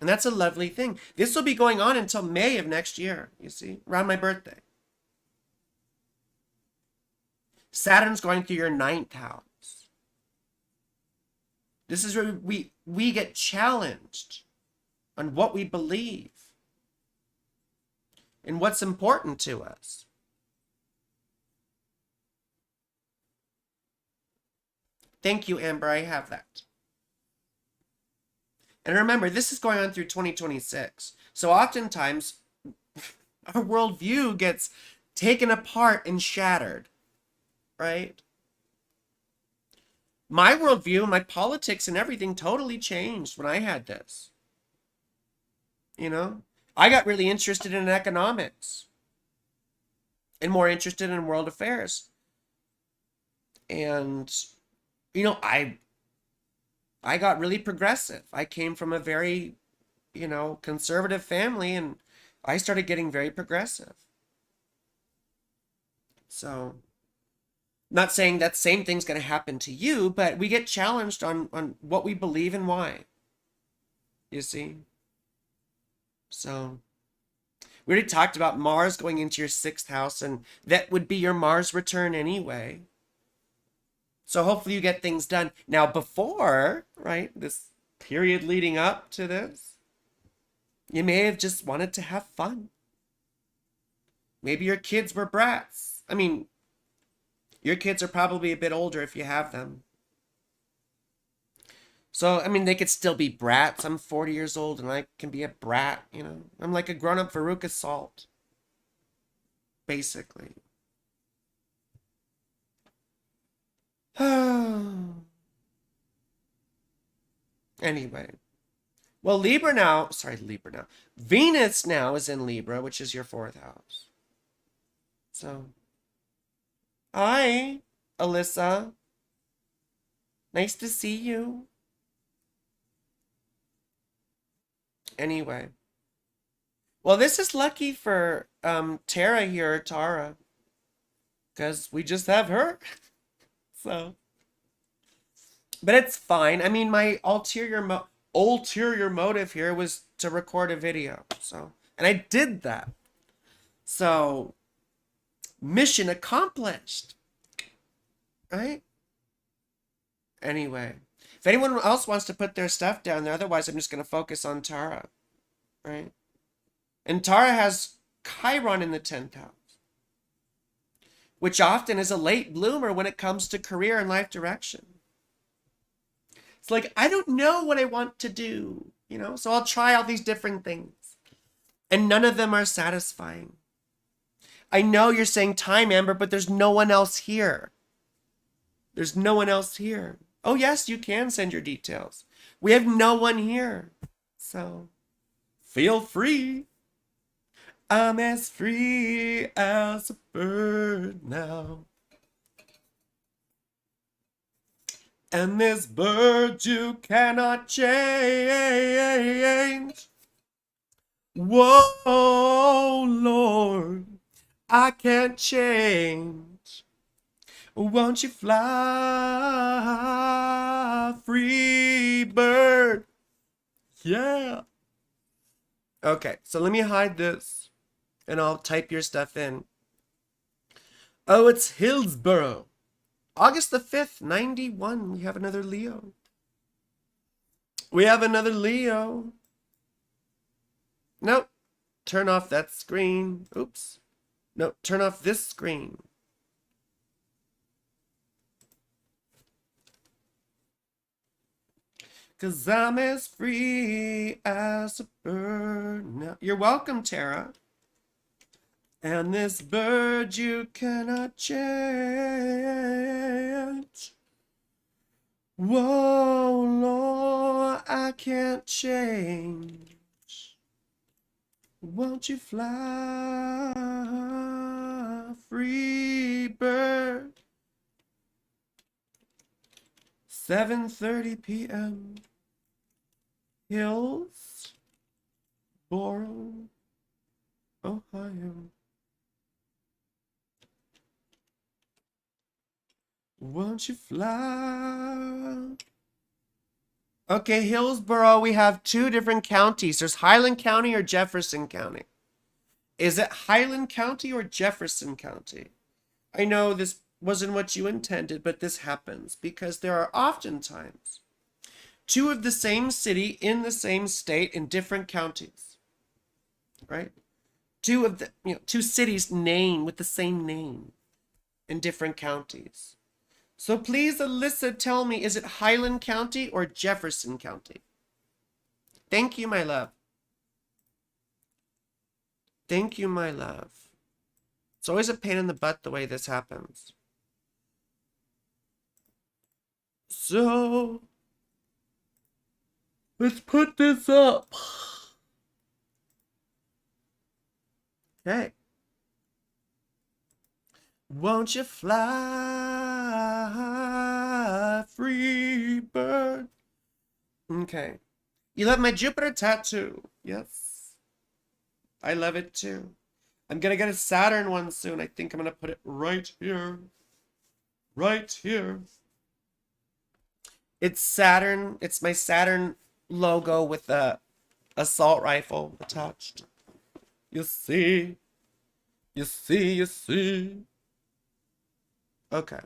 And that's a lovely thing. This will be going on until May of next year, you see, around my birthday. Saturn's going through your 9th house. This is where we get challenged on what we believe and what's important to us. Thank you, Amber. I have that. And remember, this is going on through 2026. So oftentimes, our worldview gets taken apart and shattered, right? My worldview, my politics and everything totally changed when I had this. I got really interested in economics and more interested in world affairs. And, I got really progressive. I came from a very, conservative family, and I started getting very progressive. So, not saying that same thing's going to happen to you, but we get challenged on what we believe and why. You see? So, we already talked about Mars going into your 6th house, and that would be your Mars return anyway. So hopefully you get things done. Now before, right, this period leading up to this, you may have just wanted to have fun. Maybe your kids were brats. I mean, your kids are probably a bit older if you have them. So, they could still be brats. I'm 40 years old and I can be a brat, I'm like a grown-up Veruca Salt. Basically. Anyway. Well, Venus now is in Libra, which is your 4th house. So, hi, Alyssa. Nice to see you. Anyway. Well, this is lucky for Tara here, Tara. Because we just have her. So. But it's fine. My ulterior motive here was to record a video. So, and I did that. So, mission accomplished. Right? Anyway. If anyone else wants to put their stuff down there, otherwise I'm just going to focus on Tara. Right? And Tara has Chiron in the 10th house, which often is a late bloomer when it comes to career and life direction. It's like, I don't know what I want to do, so I'll try all these different things. And none of them are satisfying. I know you're saying time, Amber, but there's no one else here. There's no one else here. Oh, yes, you can send your details. We have no one here. So feel free. I'm as free as a bird now. And this bird you cannot change. Whoa, Lord, I can't change. Won't you fly, free bird? Yeah. Okay, so let me hide this and I'll type your stuff in. Oh, it's Hillsborough. August the 5th, 91. We have another Leo. We have another Leo. Nope. Turn off that screen. Oops. No, turn off this screen. Cause I'm as free as a bird now. You're welcome, Tara. And this bird you cannot change. Whoa, Lord, I can't change. Won't you fly, free bird? 7:30 p.m. Hillsborough, Ohio. Won't you fly? Okay, Hillsborough, we have two different counties. There's Highland County or Jefferson County. Is it Highland County or Jefferson County? I know this wasn't what you intended, but this happens because there are oftentimes two of the same city in the same state in different counties, right? Two cities named with the same name in different counties. So please, Alyssa, tell me, is it Highland County or Jefferson County? Thank you, my love. Thank you, my love. It's always a pain in the butt the way this happens. So, let's put this up. Okay. Won't you fly, free bird? Okay. You love my Jupiter tattoo. Yes. I love it too. I'm gonna get a Saturn one soon. I think I'm gonna put it right here. Right here. It's Saturn. It's my Saturn logo with a assault rifle attached. You see. You see, you see. Okay.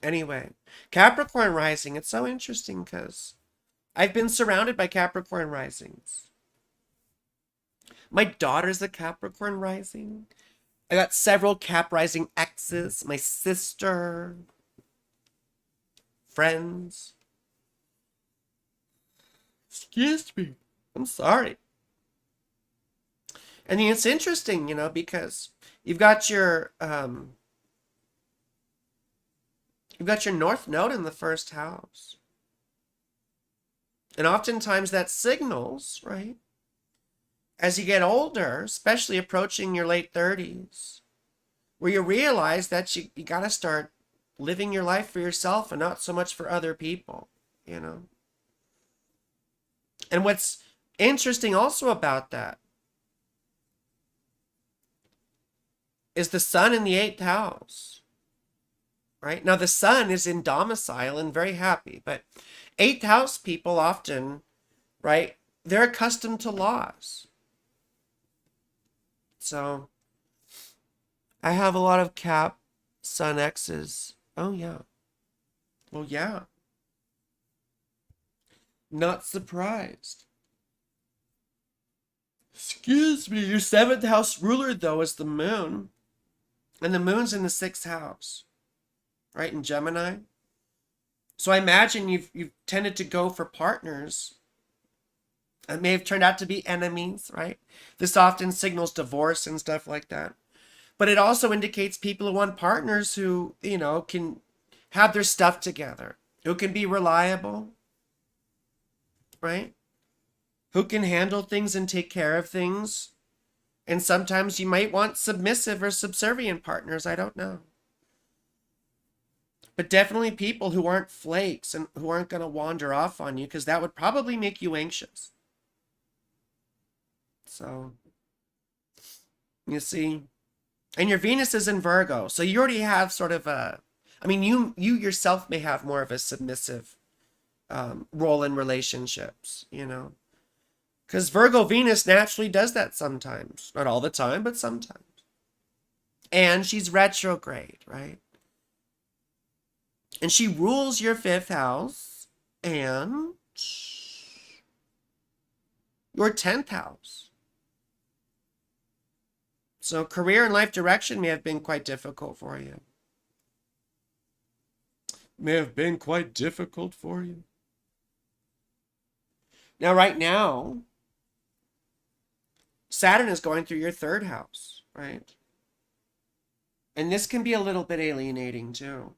Anyway, Capricorn rising. It's so interesting because I've been surrounded by Capricorn risings. My daughter's a Capricorn rising. I got several Cap rising exes. My sister. Friends. Excuse me. I'm sorry. And it's interesting, you know, because you've got your North Node in the first house. And oftentimes that signals, right? As you get older, especially approaching your late 30s, where you realize that you got to start living your life for yourself and not so much for other people, you know? And what's interesting also about that is the sun in the 8th house, right? Now the sun is in domicile and very happy, but 8th house people often, right, they're accustomed to loss. So I have a lot of Cap Sun X's. Oh yeah. Well, yeah. Not surprised. Excuse me, your 7th house ruler though is the moon. And the moon's in the 6th house. Right, in Gemini. So I imagine you've tended to go for partners It may have turned out to be enemies, right? This often signals divorce and stuff like that. But it also indicates people who want partners who, can have their stuff together, who can be reliable, right? Who can handle things and take care of things. And sometimes you might want submissive or subservient partners. I don't know. But definitely people who aren't flakes and who aren't going to wander off on you, because that would probably make you anxious. So, you see, and your Venus is in Virgo. So you already have sort of you yourself may have more of a submissive role in relationships, because Virgo Venus naturally does that sometimes. Not all the time, but sometimes. And she's retrograde, right? And she rules your 5th house and your 10th house. So career and life direction may have been quite difficult for you. May have been quite difficult for you. Now, right now, Saturn is going through your 3rd house, right? And this can be a little bit alienating too,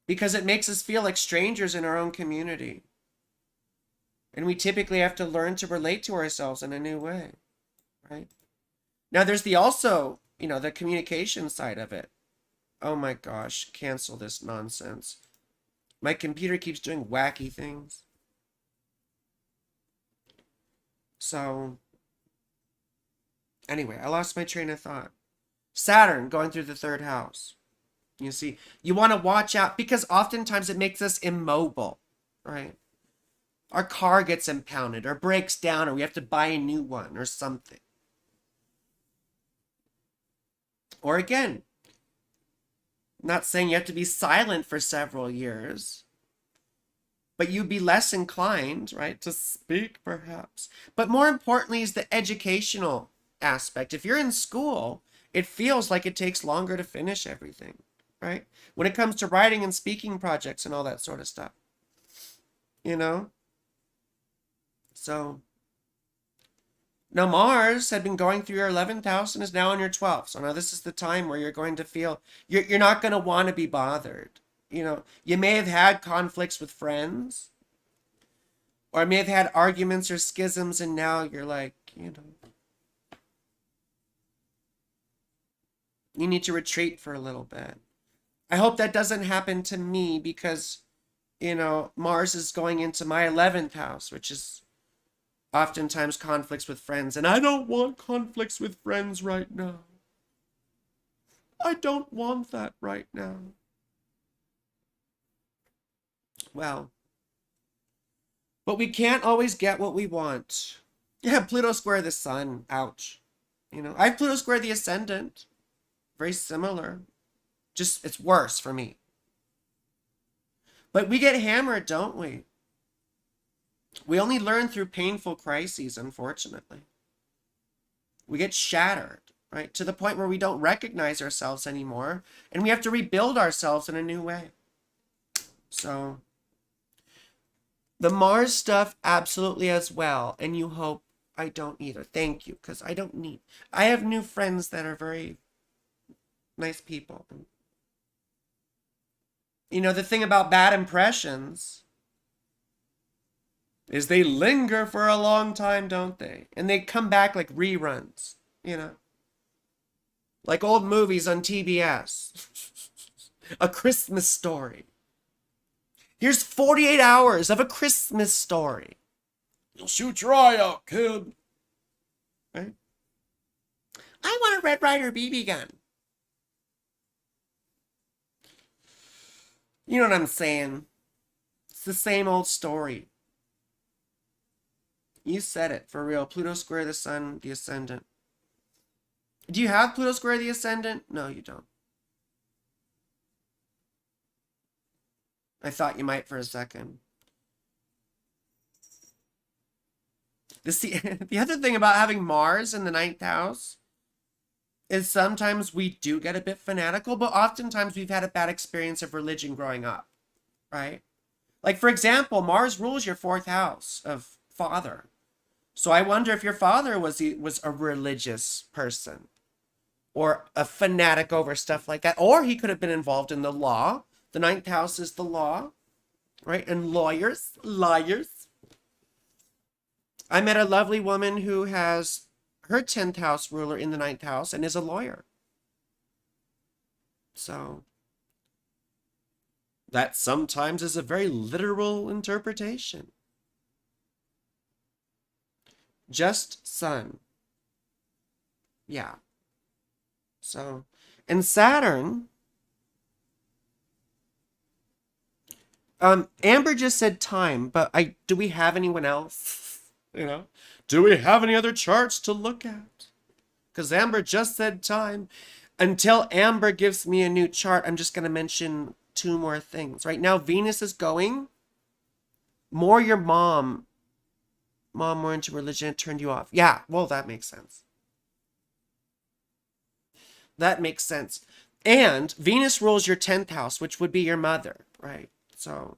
because it makes us feel like strangers in our own community. And we typically have to learn to relate to ourselves in a new way, right? Now, there's the communication side of it. Oh my gosh, cancel this nonsense. My computer keeps doing wacky things. So, anyway, I lost my train of thought. Saturn going through the 3rd house. You see, you want to watch out, because oftentimes it makes us immobile, right? Our car gets impounded or breaks down, or we have to buy a new one or something. Or again, not saying you have to be silent for several years, but you'd be less inclined, right, to speak perhaps. But more importantly is the educational aspect. If you're in school, it feels like it takes longer to finish everything, right? When it comes to writing and speaking projects and all that sort of stuff, So, now Mars had been going through your 11th house and is now in your 12th. So now this is the time where you're going to feel, you're not going to want to be bothered. You may have had conflicts with friends, or may have had arguments or schisms, and now you're like, you need to retreat for a little bit. I hope that doesn't happen to me, because, Mars is going into my 11th house, which is oftentimes conflicts with friends, and I don't want conflicts with friends right now. I don't want that right now. Well, but we can't always get what we want. Yeah, Pluto square the sun. Ouch. I have Pluto square the ascendant. Very similar. Just, it's worse for me. But we get hammered, don't we? We only learn through painful crises, unfortunately. We get shattered, right? To the point where we don't recognize ourselves anymore, and we have to rebuild ourselves in a new way. So, the Mars stuff absolutely as well, and you hope I don't either. Thank you, because I don't need. I have new friends that are very nice people. The thing about bad impressions is they linger for a long time, don't they? And they come back like reruns, like old movies on TBS. A Christmas Story. Here's 48 hours of A Christmas Story. You'll shoot your eye out, kid. Right? I want a Red Ryder BB gun. You know what I'm saying? It's the same old story. You said it, for real. Pluto square the sun, the ascendant. Do you have Pluto square the ascendant? No, you don't. I thought you might for a second. The other thing about having Mars in the 9th house is sometimes we do get a bit fanatical, but oftentimes we've had a bad experience of religion growing up, right? Like, for example, Mars rules your fourth house of father. So I wonder if your father was a religious person or a fanatic over stuff like that. Or he could have been involved in the law. The ninth house is the law, right? And liars. I met a lovely woman who has her 10th house ruler in the ninth house and is a lawyer. So that sometimes is a very literal interpretation. Just sun. Yeah. So, and Saturn, Amber just said time, but do we have anyone else? You know, do we have any other charts to look at? Because Amber just said time. Until Amber gives me a new chart, I'm just going to mention two more things. Right now, Venus is going more your mom more into religion, it turned you off. Yeah, well, that makes sense. That makes sense. And Venus rules your 10th house, which would be your mother, right? So,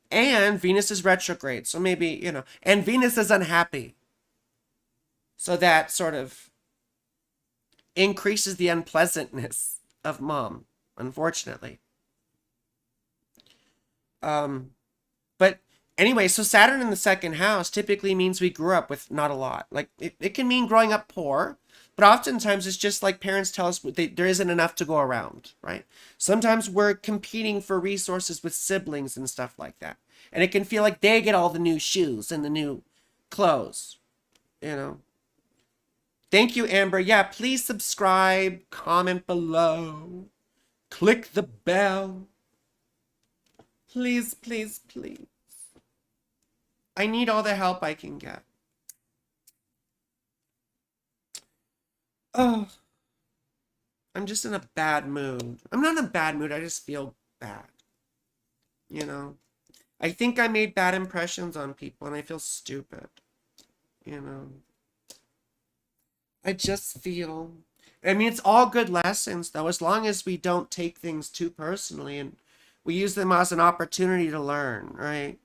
and Venus is retrograde. So maybe, you know, and Venus is unhappy. So that sort of increases the unpleasantness of mom, unfortunately. But anyway, so Saturn in the second house typically means we grew up with not a lot. Like it can mean growing up poor, but oftentimes it's just like parents tell us there isn't enough to go around, right? Sometimes we're competing for resources with siblings and stuff like that. And it can feel like they get all the new shoes and the new clothes, you know. Thank you, Amber. Yeah, please subscribe, comment below, click the bell. Please, please, please. I need all the help I can get. Oh, I'm just in a bad mood. I'm not in a bad mood. I just feel bad. You know, I think I made bad impressions on people and I feel stupid. You know, I just feel, I mean, it's all good lessons though, as long as we don't take things too personally and we use them as an opportunity to learn, right?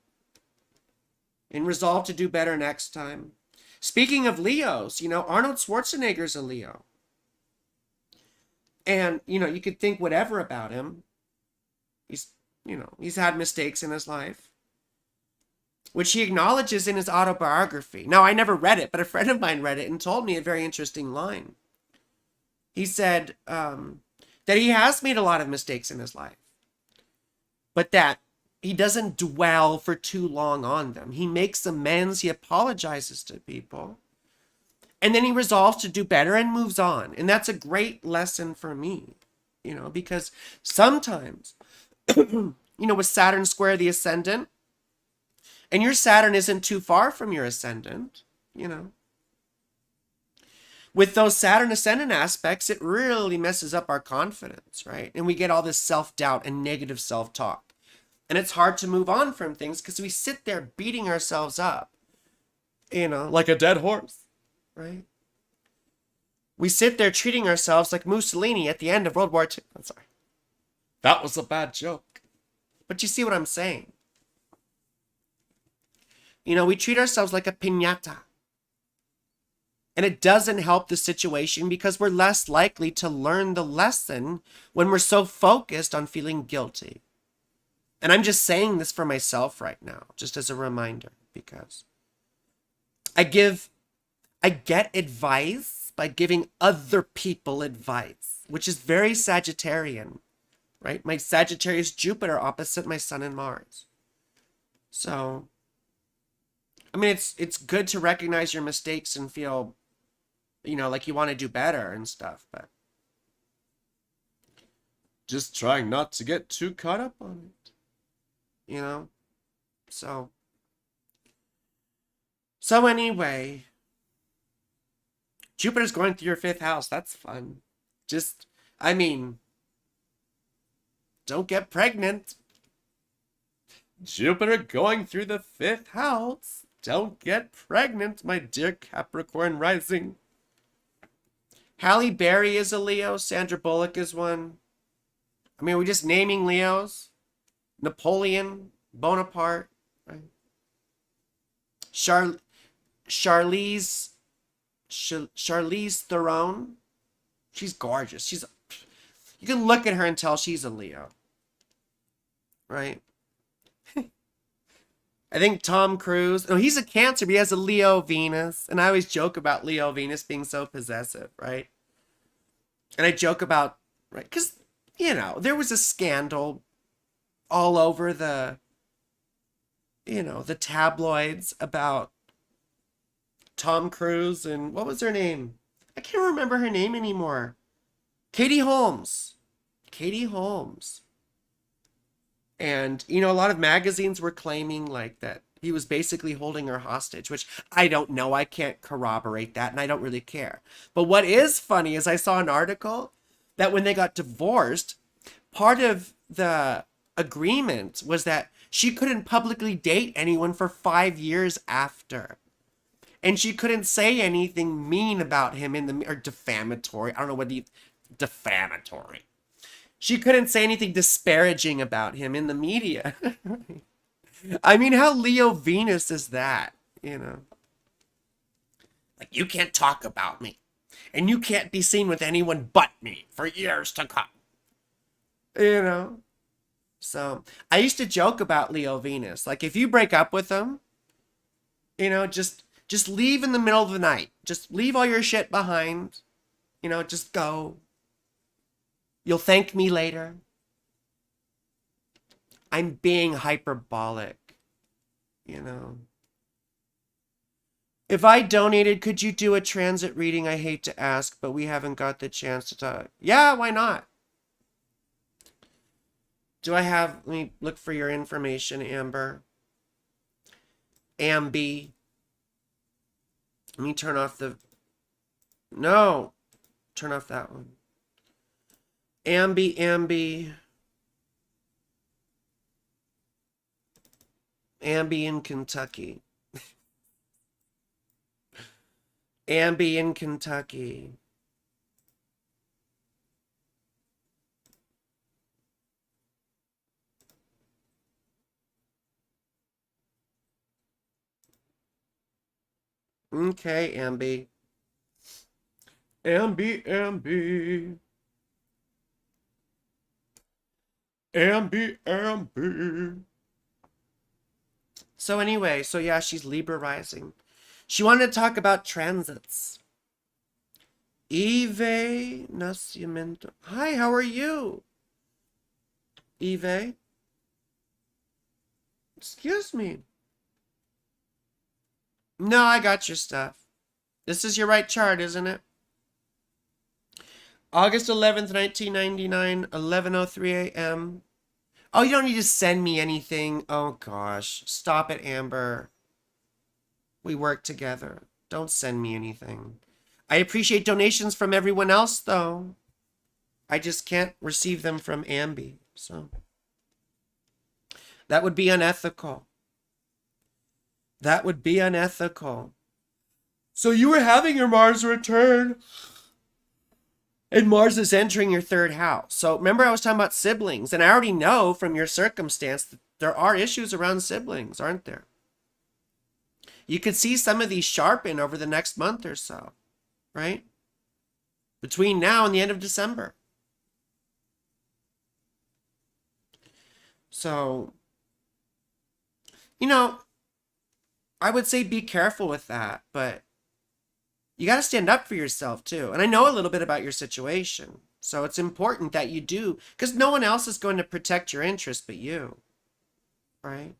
And resolve to do better next time. Speaking of Leos, you know, Arnold Schwarzenegger's a Leo. And, you know, you could think whatever about him. He's, you know, he's had mistakes in his life, which he acknowledges in his autobiography. Now, I never read it, but a friend of mine read it and told me a very interesting line. He said that he has made a lot of mistakes in his life, but that he doesn't dwell for too long on them. He makes amends, he apologizes to people, and then he resolves to do better and moves on. And that's a great lesson for me, you know, because sometimes, you know, with Saturn square the ascendant, and your Saturn isn't too far from your ascendant, you know, with those Saturn ascendant aspects, it really messes up our confidence, right? And we get all this self-doubt and negative self-talk. And it's hard to move on from things because we sit there beating ourselves up, you know, like a dead horse, right? We sit there treating ourselves like Mussolini at the end of World War II. I'm sorry. That was a bad joke. But you see what I'm saying? You know, we treat ourselves like a piñata. And it doesn't help the situation because we're less likely to learn the lesson when we're so focused on feeling guilty. And I'm just saying this for myself right now, just as a reminder, because I get advice by giving other people advice, which is very Sagittarian, right? My Sagittarius Jupiter opposite my Sun and Mars. So, I mean, it's good to recognize your mistakes and feel, you know, like you want to do better and stuff, but just trying not to get too caught up on it. You know? So anyway, Jupiter's going through your 5th house. That's fun. Just, I mean, don't get pregnant. Jupiter going through the 5th house. Don't get pregnant, my dear Capricorn rising. Halle Berry is a Leo. Sandra Bullock is one. I mean, are we just naming Leos? Napoleon, Bonaparte, right? Char- Charlize Charlize Theron. She's gorgeous. You can look at her and tell she's a Leo, right? I think Tom Cruise. Oh, he's a Cancer, but he has a Leo Venus, and I always joke about Leo Venus being so possessive, right? And I joke about, right, because there was a scandal all over the tabloids about Tom Cruise and what was her name? I can't remember her name anymore. Katie Holmes. Katie Holmes. And, a lot of magazines were claiming like that he was basically holding her hostage, which I don't know. I can't corroborate that and I don't really care. But what is funny is I saw an article that when they got divorced, part of the agreement was that she couldn't publicly date anyone for 5 years after. And she couldn't say anything mean about him or defamatory. I don't know what defamatory. She couldn't say anything disparaging about him in the media. I mean, how Leo Venus is that, Like, you can't talk about me. And you can't be seen with anyone but me for years to come. So, I used to joke about Leo Venus. Like, if you break up with him, just leave in the middle of the night. Just leave all your shit behind. Just go. You'll thank me later. I'm being hyperbolic, If I donated, could you do a transit reading? I hate to ask, but we haven't got the chance to talk. Yeah, why not? Let me look for your information, Amber. Ambi. Let me turn off no. Turn off that one. Ambi. Ambi in Kentucky. Ambi in Kentucky. Okay, Ambi. Ambi. So anyway, yeah, she's Libra rising. She wanted to talk about transits. Eve Nascimento. Hi, how are you? Eve? Excuse me. No, I got your stuff. This is your right chart, isn't it? August 11th, 1999, 11:03 a.m. Oh, you don't need to send me anything. Oh, gosh. Stop it, Amber. We work together. Don't send me anything. I appreciate donations from everyone else, though. I just can't receive them from Ambi, so. That would be unethical. That would be unethical. So you were having your Mars return. And Mars is entering your third house. So remember I was talking about siblings. And I already know from your circumstance that there are issues around siblings, aren't there? You could see some of these sharpen over the next month or so, right? Between now and the end of December. So, I would say be careful with that, but you got to stand up for yourself too. And I know a little bit about your situation. So it's important that you do, because no one else is going to protect your interests but you, right?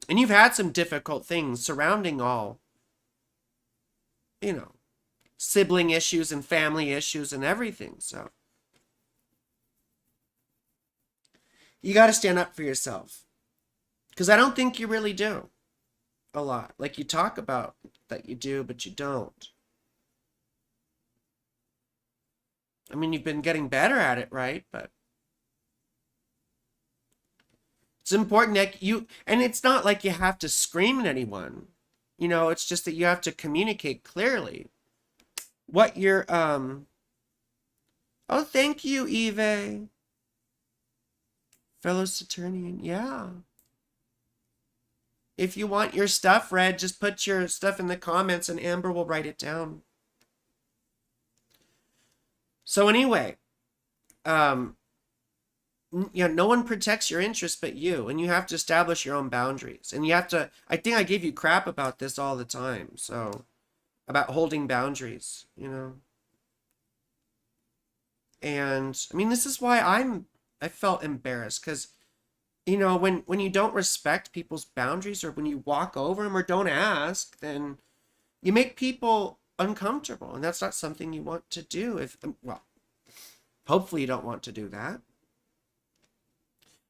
And you've had some difficult things surrounding all, sibling issues and family issues and everything. So you got to stand up for yourself, because I don't think you really do a lot. Like, you talk about that you do, but you don't. I mean, you've been getting better at it, right? But it's important that and it's not like you have to scream at anyone. It's just that you have to communicate clearly what you're, oh, thank you, Eve. Fellow Saturnian, yeah. If you want your stuff read, just put your stuff in the comments and Amber will write it down. So anyway, no one protects your interests but you, and you have to establish your own boundaries. And you have to, I think I give you crap about this all the time, so, about holding boundaries, And, I mean, this is why I felt embarrassed, because, when you don't respect people's boundaries, or when you walk over them or don't ask, then you make people uncomfortable, and that's not something you want to do. Hopefully you don't want to do that.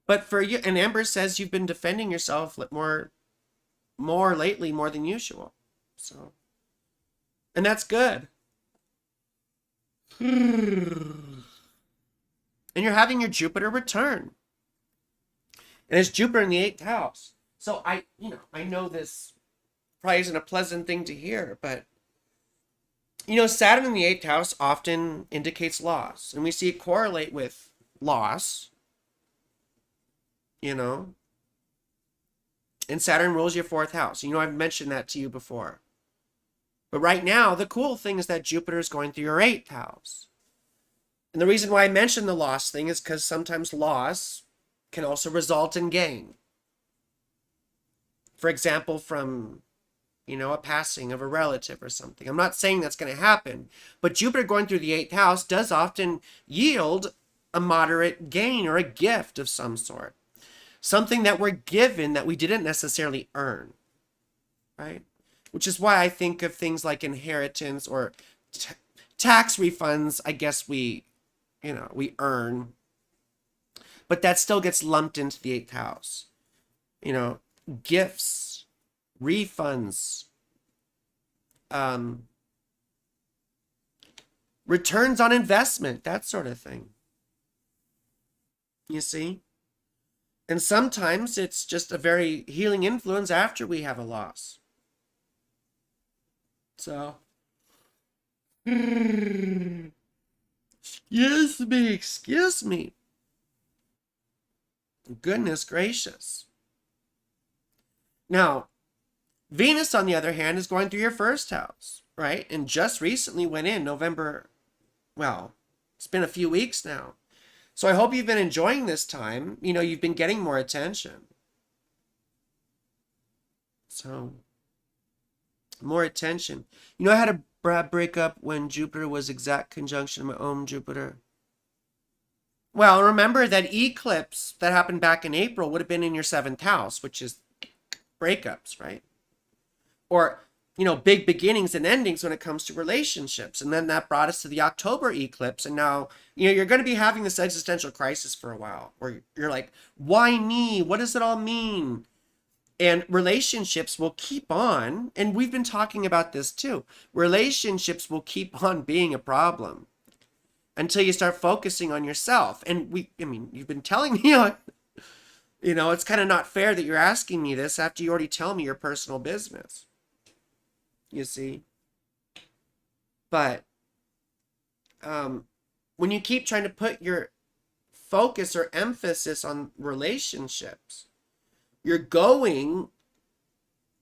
But for you, and Amber says you've been defending yourself more lately, more than usual. So, and that's good. And you're having your Jupiter return. And it's Jupiter in the 8th house. So I know this probably isn't a pleasant thing to hear, but Saturn in the 8th house often indicates loss. And we see it correlate with loss. And Saturn rules your 4th house. I've mentioned that to you before. But right now, the cool thing is that Jupiter is going through your 8th house. And the reason why I mentioned the loss thing is because sometimes loss can also result in gain. For example, from, a passing of a relative or something. I'm not saying that's going to happen, but Jupiter going through the 8th house does often yield a moderate gain or a gift of some sort. Something that we're given that we didn't necessarily earn, right? Which is why I think of things like inheritance or tax refunds, I guess we earn. But that still gets lumped into the 8th house. Gifts, refunds, returns on investment, that sort of thing. You see? And sometimes it's just a very healing influence after we have a loss. So, excuse me. Goodness gracious. Now, Venus, on the other hand, is going through your 1st house, right? And just recently went in November. Well, it's been a few weeks now. So I hope you've been enjoying this time. You've been getting more attention. So, more attention. I had a breakup when Jupiter was exact conjunction my own Jupiter. Well, remember that eclipse that happened back in April would have been in your 7th house, which is breakups, right? Or, big beginnings and endings when it comes to relationships. And then that brought us to the October eclipse. And now, you're going to be having this existential crisis for a while where you're like, why me? What does it all mean? And relationships will keep on. And we've been talking about this too. Relationships will keep on being a problem until you start focusing on yourself. And you've been telling me, it's kind of not fair that you're asking me this after you already tell me your personal business. You see? But when you keep trying to put your focus or emphasis on relationships, you're going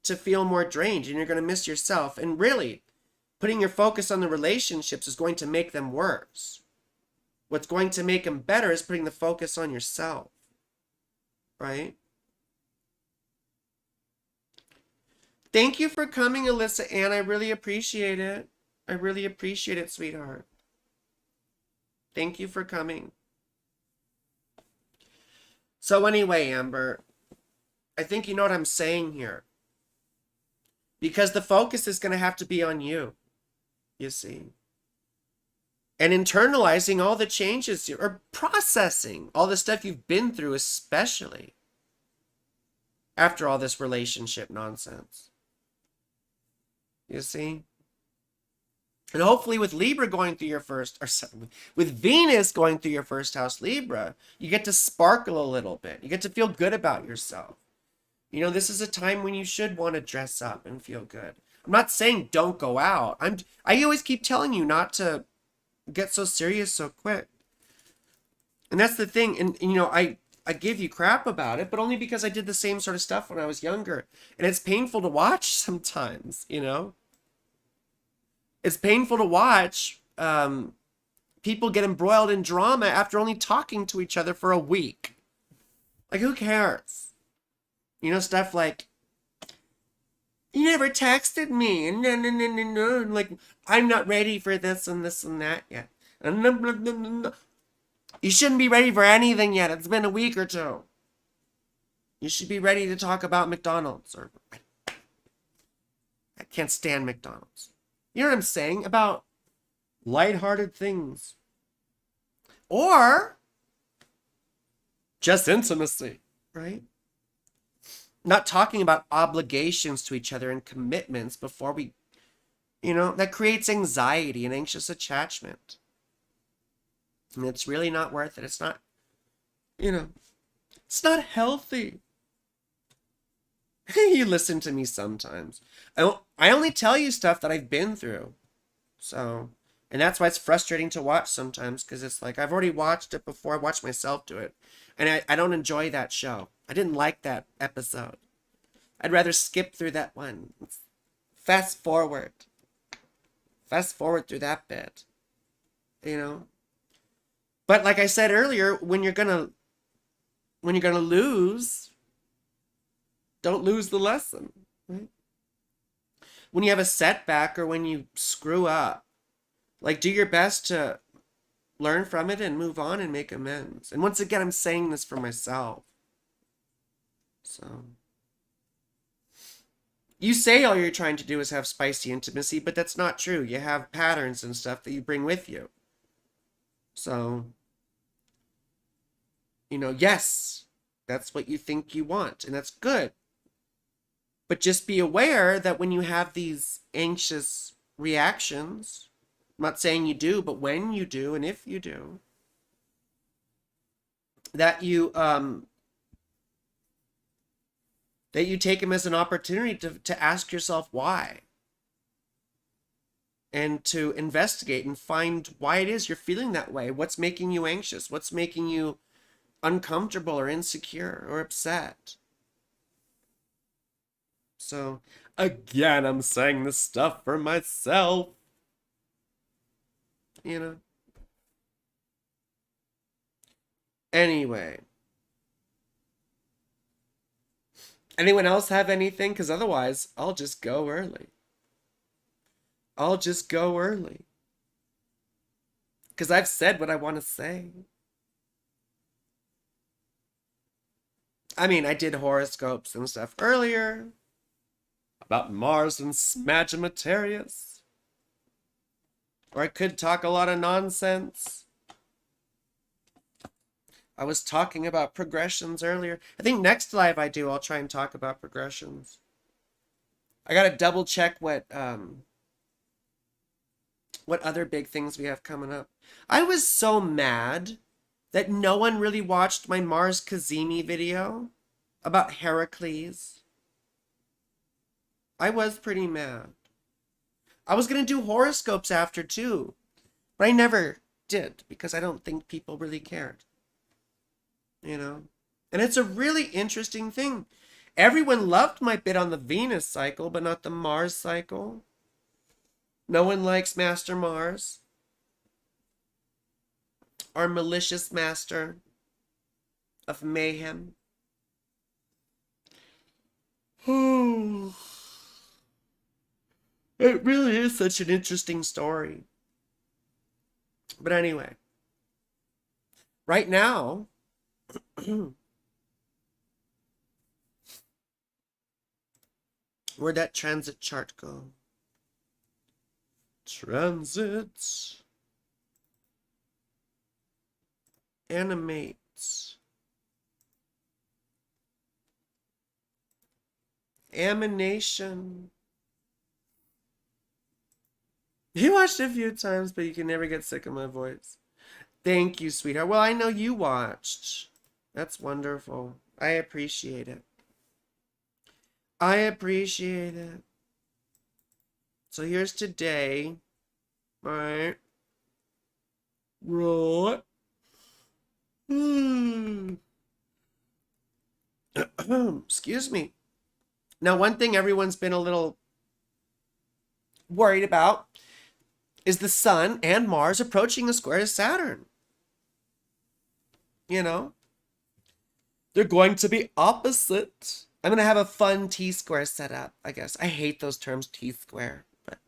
to feel more drained and you're going to miss yourself. And really, putting your focus on the relationships is going to make them worse. What's going to make them better is putting the focus on yourself, right? Thank you for coming, Alyssa Ann. I really appreciate it. I really appreciate it, sweetheart. Thank you for coming. So anyway, Amber, I think you know what I'm saying here. Because the focus is going to have to be on you, you see. And internalizing all the changes, or processing all the stuff you've been through, especially after all this relationship nonsense. You see? And hopefully with Libra going through your with Venus going through your 1st house, Libra, you get to sparkle a little bit. You get to feel good about yourself. This is a time when you should want to dress up and feel good. I'm not saying don't go out. I always keep telling you not to get so serious so quick. And that's the thing. And I give you crap about it, but only because I did the same sort of stuff when I was younger. And it's painful to watch sometimes, you know? It's painful to watch people get embroiled in drama after only talking to each other for a week. Like, who cares? You know, stuff like, you never texted me, and no, like, I'm not ready for this and that yet. You shouldn't be ready for anything yet. It's been a week or two. You should be ready to talk about McDonald's. Or I can't stand McDonald's. You know what I'm saying? About lighthearted things. Or just intimacy, right? Not talking about obligations to each other and commitments before we, you know, that creates anxiety and anxious attachment. And it's really not worth it. It's not, you know, it's not healthy. You listen to me sometimes. I only tell you stuff that I've been through. So, and that's why it's frustrating to watch sometimes, because it's like, I've already watched it before. I watched myself do it. And I don't enjoy that show. I didn't like that episode. I'd rather skip through that one. Fast forward. Fast forward through that bit. You know? But like I said earlier, when you're gonna lose, don't lose the lesson. Right? When you have a setback or when you screw up, like, do your best to learn from it and move on and make amends. And once again, I'm saying this for myself. So, you say all you're trying to do is have spicy intimacy, but that's not true. You have patterns and stuff that you bring with you. So, you know, yes, that's what you think you want, and that's good. But just be aware that when you have these anxious reactions, I'm not saying you do, but when you do, and if you do, that you take them as an opportunity to ask yourself why. And to investigate and find why it is you're feeling that way. What's making you anxious? What's making you uncomfortable or insecure or upset? So, again, I'm saying this stuff for myself. You know? Anyway. Anyone else have anything? Because otherwise, I'll just go early. Because I've said what I want to say. I mean, I did horoscopes and stuff earlier. About Mars and Sagittarius. Or I could talk a lot of nonsense. I was talking about progressions earlier. I think next live I do, I'll try and talk about progressions. I gotta double check what other big things we have coming up. I was so mad that no one really watched my Mars Cazimi video about Heracles. I was pretty mad. I was gonna do horoscopes after too, but I never did because I don't think people really cared. You know? And it's a really interesting thing. Everyone loved my bit on the Venus cycle, but not the Mars cycle. No one likes Master Mars. Our malicious master of mayhem. It really is such an interesting story. But anyway, right now, where'd that transit chart go? Transit. Animates. Amination. You watched it a few times, but you can never get sick of my voice. Thank you, sweetheart. Well, I know you watched. That's wonderful. I appreciate it. I appreciate it. So here's today. Right. Right. Excuse me. Now, one thing everyone's been a little worried about is the Sun and Mars approaching a square to Saturn. You know, they're going to be opposite. I'm going to have a fun T-square set up, I guess. I hate those terms, T-square. But,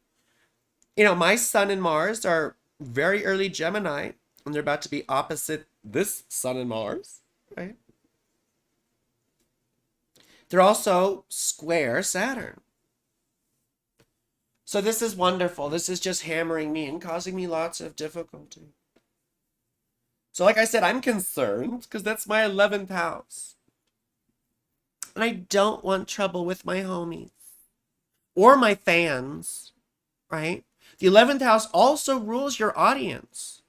my Sun and Mars are very early Gemini, and they're about to be opposite this Sun and Mars, right? They're also square Saturn. So this is wonderful. This is just hammering me and causing me lots of difficulty. So like I said, I'm concerned because that's my 11th house. And I don't want trouble with my homies or my fans, right? The 11th house also rules your audience.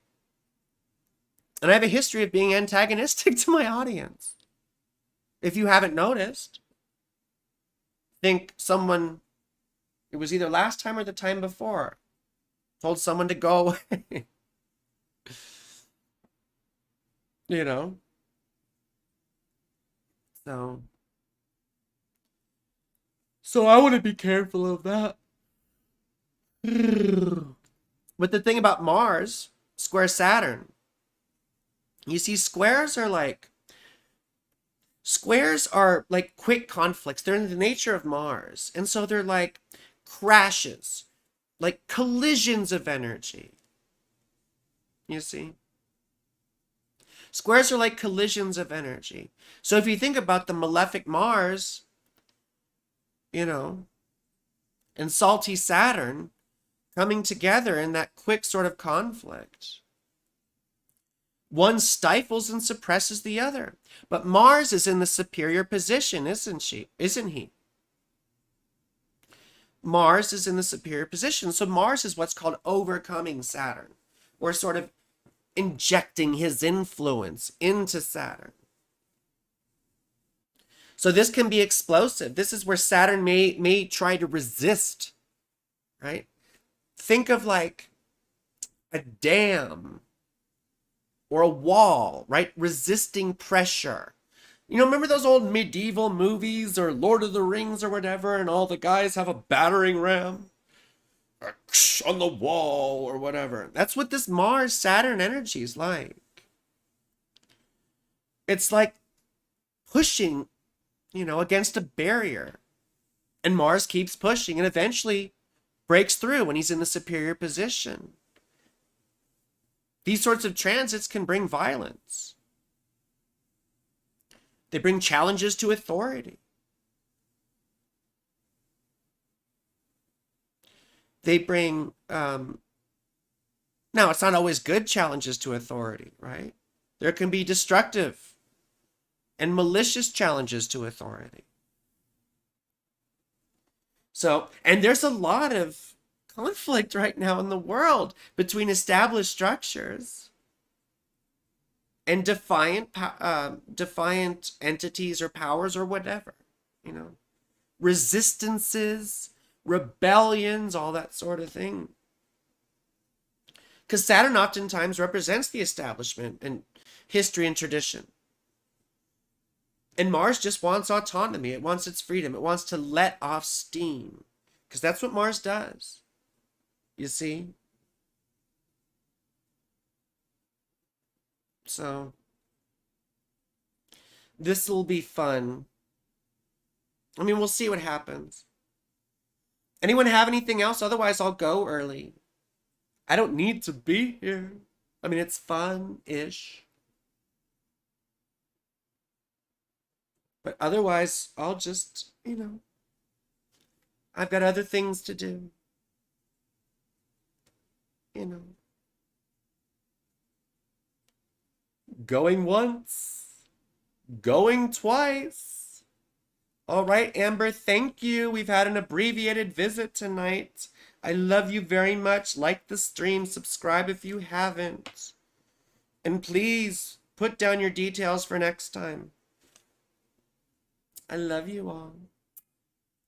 And I have a history of being antagonistic to my audience. If you haven't noticed, think someone, it was either last time or the time before, told someone to go away. So I want to be careful of that. But the thing about Mars, square Saturn, you see, squares are like quick conflicts. They're in the nature of Mars. And so they're like crashes, like collisions of energy. You see? Squares are like collisions of energy. So if you think about the malefic Mars, and salty Saturn coming together in that quick sort of conflict, one stifles and suppresses the other. But Mars is in the superior position, isn't he? Mars is in the superior position. So Mars is what's called overcoming Saturn, or sort of injecting his influence into Saturn. So this can be explosive. This is where Saturn may try to resist, right? Think of like a dam or a wall, right? Resisting pressure. Remember those old medieval movies or Lord of the Rings or whatever, and all the guys have a battering ram on the wall or whatever? That's what this Mars-Saturn energy is like. It's like pushing, against a barrier. And Mars keeps pushing and eventually breaks through when he's in the superior position. These sorts of transits can bring violence. They bring challenges to authority. They bring, now it's not always good challenges to authority, right? There can be destructive and malicious challenges to authority. So, and there's a lot of conflict right now in the world between established structures and defiant entities or powers or whatever, resistances, rebellions, all that sort of thing. Because Saturn oftentimes represents the establishment and history and tradition. And Mars just wants autonomy. It wants its freedom. It wants to let off steam. Because that's what Mars does. You see? So, this will be fun. I mean, we'll see what happens. Anyone have anything else? Otherwise, I'll go early. I don't need to be here. I mean, it's fun-ish. But otherwise, I'll just, I've got other things to do. Going once, going twice. All right, Amber, thank you. We've had an abbreviated visit tonight. I love you very much. Like the stream, subscribe if you haven't. And please put down your details for next time. I love you all.